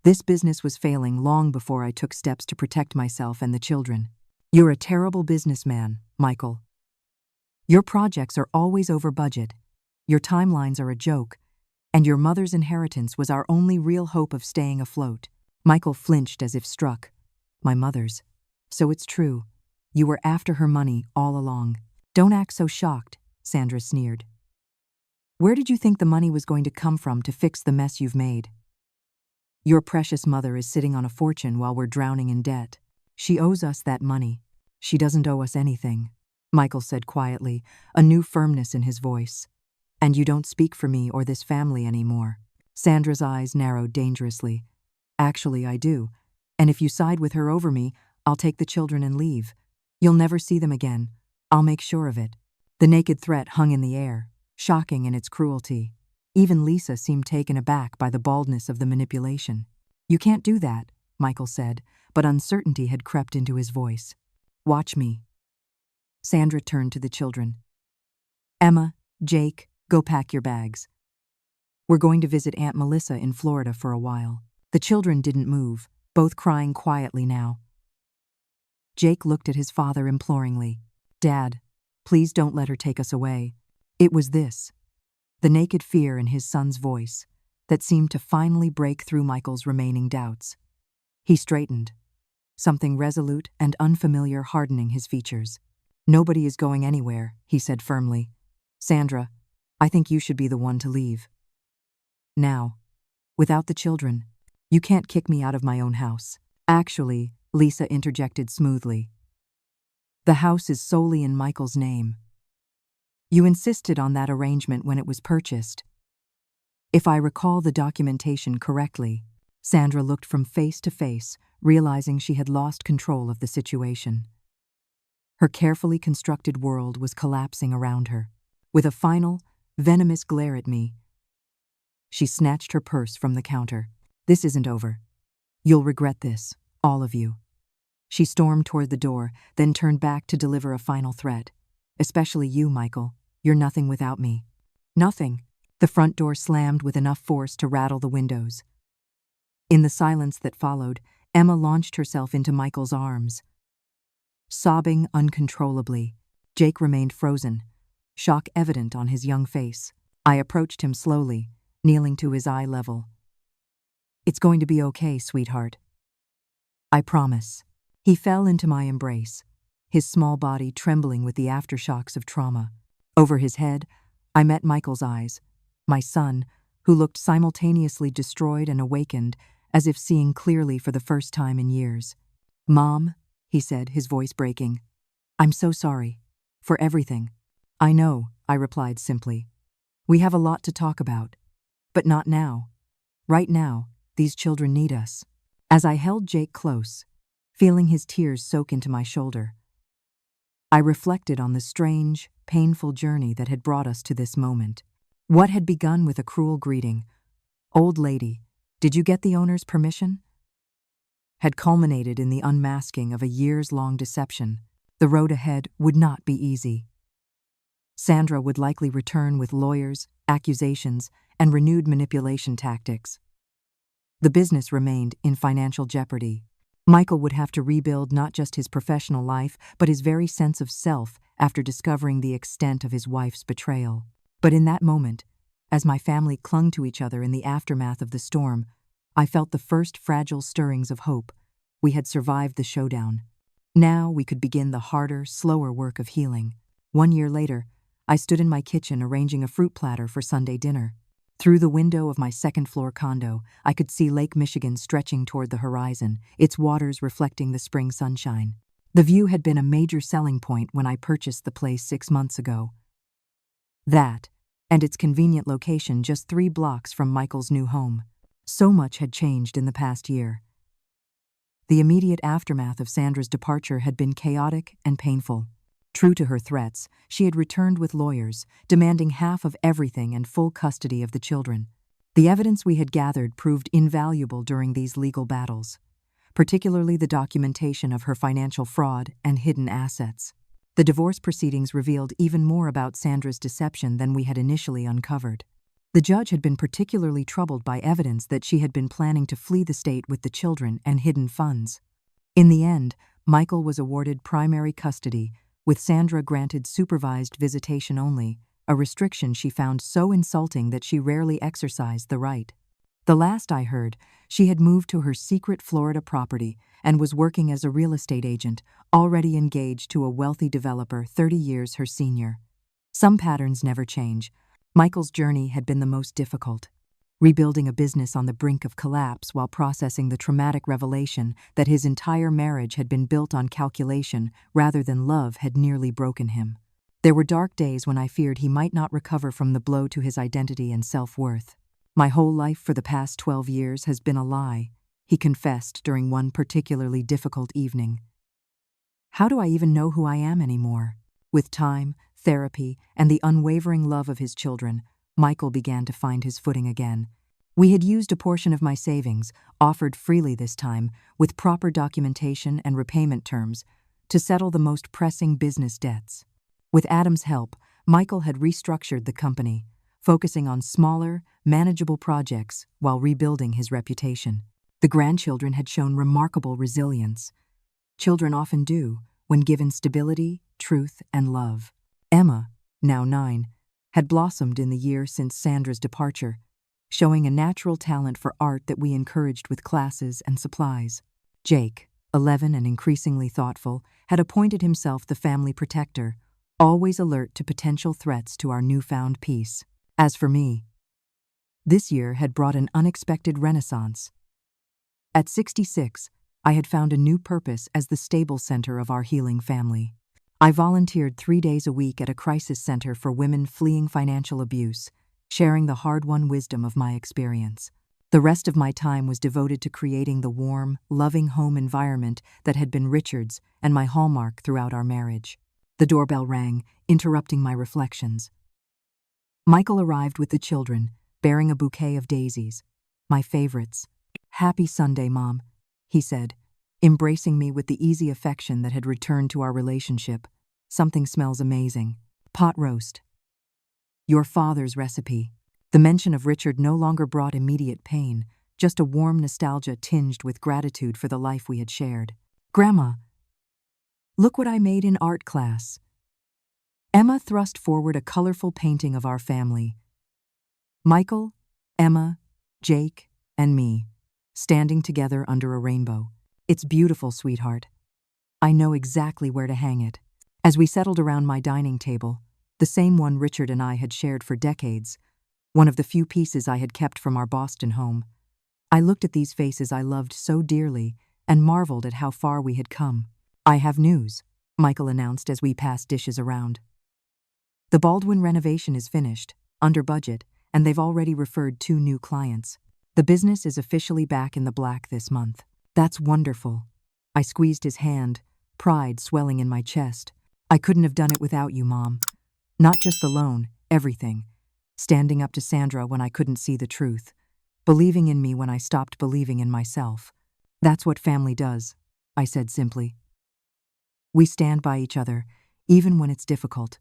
This business was failing long before I took steps to protect myself and the children." "You're a terrible businessman, Michael. Your projects are always over budget, your timelines are a joke, and your mother's inheritance was our only real hope of staying afloat." Michael flinched as if struck. "My mother's. So it's true. You were after her money all along." "Don't act so shocked," Sandra sneered. "Where did you think the money was going to come from to fix the mess you've made? Your precious mother is sitting on a fortune while we're drowning in debt. She owes us that money. She doesn't owe us anything," Michael said quietly, a new firmness in his voice. "And you don't speak for me or this family anymore." Sandra's eyes narrowed dangerously. "Actually, I do. And if you side with her over me, I'll take the children and leave. You'll never see them again. I'll make sure of it." The naked threat hung in the air, shocking in its cruelty. Even Lisa seemed taken aback by the baldness of the manipulation. "You can't do that," Michael said, but uncertainty had crept into his voice. "Watch me." Sandra turned to the children. "Emma, Jake, go pack your bags. We're going to visit Aunt Melissa in Florida for a while." The children didn't move, both crying quietly now. Jake looked at his father imploringly. "Dad, please don't let her take us away." It was this, the naked fear in his son's voice, that seemed to finally break through Michael's remaining doubts. He straightened, something resolute and unfamiliar hardening his features. "Nobody is going anywhere," he said firmly. "Sandra, I think you should be the one to leave. Now, without the children. You can't kick me out of my own house." "Actually," Lisa interjected smoothly, "the house is solely in Michael's name. You insisted on that arrangement when it was purchased. If I recall the documentation correctly." Sandra looked from face to face, realizing she had lost control of the situation. Her carefully constructed world was collapsing around her. With a final, venomous glare at me, she snatched her purse from the counter. "This isn't over. You'll regret this, all of you." She stormed toward the door, then turned back to deliver a final threat. "Especially you, Michael. You're nothing without me." "Nothing." The front door slammed with enough force to rattle the windows. In the silence that followed, Emma launched herself into Michael's arms. Sobbing uncontrollably, Jake remained frozen, shock evident on his young face. I approached him slowly, kneeling to his eye level. "It's going to be okay, sweetheart. I promise." He fell into my embrace, his small body trembling with the aftershocks of trauma. Over his head, I met Michael's eyes, my son, who looked simultaneously destroyed and awakened, as if seeing clearly for the first time in years. "Mom," he said, his voice breaking, "I'm so sorry. For everything." "I know," I replied simply. "We have a lot to talk about. But not now. Right now, these children need us." As I held Jake close, feeling his tears soak into my shoulder, I reflected on the strange, painful journey that had brought us to this moment. What had begun with a cruel greeting, "Old lady, did you get the owner's permission?" had culminated in the unmasking of a years-long deception. The road ahead would not be easy. Sandra would likely return with lawyers, accusations, and renewed manipulation tactics. The business remained in financial jeopardy. Michael would have to rebuild not just his professional life, but his very sense of self after discovering the extent of his wife's betrayal. But in that moment, as my family clung to each other in the aftermath of the storm, I felt the first fragile stirrings of hope. We had survived the showdown. Now we could begin the harder, slower work of healing. 1 year later, I stood in my kitchen arranging a fruit platter for Sunday dinner. Through the window of my second-floor condo, I could see Lake Michigan stretching toward the horizon, its waters reflecting the spring sunshine. The view had been a major selling point when I purchased the place 6 months ago. That, and its convenient location just 3 blocks from Michael's new home. So much had changed in the past year. The immediate aftermath of Sandra's departure had been chaotic and painful. True to her threats, she had returned with lawyers, demanding half of everything and full custody of the children. The evidence we had gathered proved invaluable during these legal battles, particularly the documentation of her financial fraud and hidden assets. The divorce proceedings revealed even more about Sandra's deception than we had initially uncovered. The judge had been particularly troubled by evidence that she had been planning to flee the state with the children and hidden funds. In the end, Michael was awarded primary custody, with Sandra granted supervised visitation only, a restriction she found so insulting that she rarely exercised the right. The last I heard, she had moved to her secret Florida property and was working as a real estate agent, already engaged to a wealthy developer 30 years her senior. Some patterns never change. Michael's journey had been the most difficult. Rebuilding a business on the brink of collapse while processing the traumatic revelation that his entire marriage had been built on calculation rather than love had nearly broken him. There were dark days when I feared he might not recover from the blow to his identity and self-worth. "My whole life for the past 12 years has been a lie," he confessed during one particularly difficult evening. "How do I even know who I am anymore?" With time, therapy, and the unwavering love of his children, Michael began to find his footing again. We had used a portion of my savings, offered freely this time, with proper documentation and repayment terms, to settle the most pressing business debts. With Adam's help, Michael had restructured the company, focusing on smaller, manageable projects while rebuilding his reputation. The grandchildren had shown remarkable resilience. Children often do, when given stability, truth, and love. Emma, now 9, had blossomed in the year since Sandra's departure, showing a natural talent for art that we encouraged with classes and supplies. Jake, 11 and increasingly thoughtful, had appointed himself the family protector, always alert to potential threats to our newfound peace. As for me, this year had brought an unexpected renaissance. At 66, I had found a new purpose as the stable center of our healing family. I volunteered 3 days a week at a crisis center for women fleeing financial abuse, sharing the hard-won wisdom of my experience. The rest of my time was devoted to creating the warm, loving home environment that had been Richard's and my hallmark throughout our marriage. The doorbell rang, interrupting my reflections. Michael arrived with the children, bearing a bouquet of daisies, my favorites. "Happy Sunday, Mom," he said, embracing me with the easy affection that had returned to our relationship. "Something smells amazing. Pot roast. Your father's recipe." The mention of Richard no longer brought immediate pain, just a warm nostalgia tinged with gratitude for the life we had shared. "Grandma, look what I made in art class." Emma thrust forward a colorful painting of our family. Michael, Emma, Jake, and me, standing together under a rainbow. "It's beautiful, sweetheart. I know exactly where to hang it." As we settled around my dining table, the same one Richard and I had shared for decades, one of the few pieces I had kept from our Boston home. I looked at these faces I loved so dearly and marveled at how far we had come. "I have news," Michael announced as we passed dishes around. "The Baldwin renovation is finished, under budget, and they've already referred 2 new clients. The business is officially back in the black this month." "That's wonderful." I squeezed his hand, pride swelling in my chest. "I couldn't have done it without you, Mom. Not just the loan, everything. Standing up to Sandra when I couldn't see the truth. Believing in me when I stopped believing in myself. That's what family does," I said simply. "We stand by each other, even when it's difficult."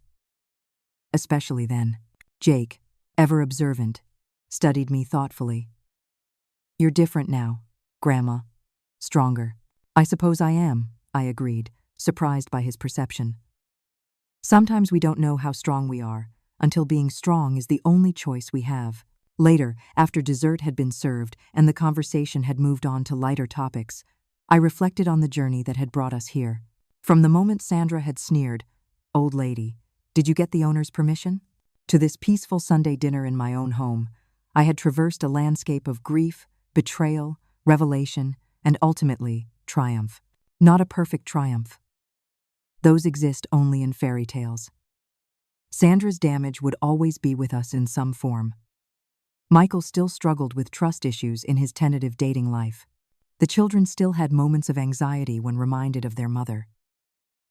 Especially then. Jake, ever observant, studied me thoughtfully. "You're different now, Grandma. Stronger." "I suppose I am," I agreed, surprised by his perception. "Sometimes we don't know how strong we are, until being strong is the only choice we have." Later, after dessert had been served and the conversation had moved on to lighter topics, I reflected on the journey that had brought us here. From the moment Sandra had sneered, "Old lady, did you get the owner's permission?" to this peaceful Sunday dinner in my own home, I had traversed a landscape of grief, betrayal, revelation, and ultimately, triumph. Not a perfect triumph. Those exist only in fairy tales. Sandra's damage would always be with us in some form. Michael still struggled with trust issues in his tentative dating life. The children still had moments of anxiety when reminded of their mother.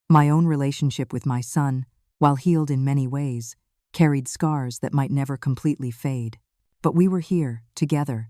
My own relationship with my son, while healed in many ways, carried scars that might never completely fade. But we were here, together.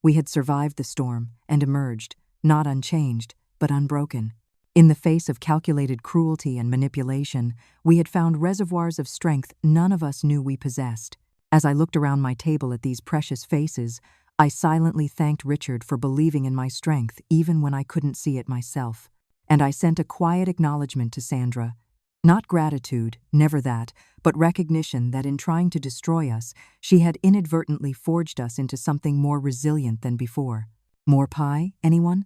We had survived the storm and emerged, not unchanged, but unbroken. In the face of calculated cruelty and manipulation, we had found reservoirs of strength none of us knew we possessed. As I looked around my table at these precious faces, I silently thanked Richard for believing in my strength even when I couldn't see it myself. And I sent a quiet acknowledgement to Sandra. Not gratitude, never that, but recognition that in trying to destroy us, she had inadvertently forged us into something more resilient than before. "More pie, anyone?"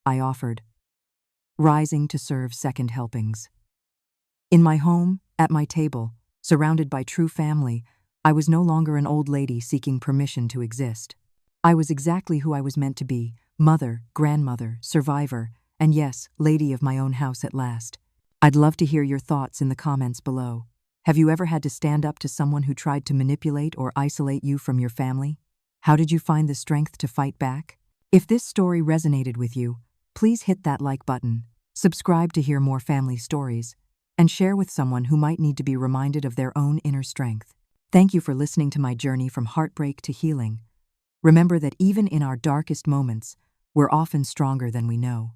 I offered, rising to serve second helpings. In my home, at my table, surrounded by true family, I was no longer an old lady seeking permission to exist. I was exactly who I was meant to be: mother, grandmother, survivor, and yes, lady of my own house at last. I'd love to hear your thoughts in the comments below. Have you ever had to stand up to someone who tried to manipulate or isolate you from your family? How did you find the strength to fight back? If this story resonated with you, please hit that like button, subscribe to hear more family stories, and share with someone who might need to be reminded of their own inner strength. Thank you for listening to my journey from heartbreak to healing. Remember that even in our darkest moments, we're often stronger than we know.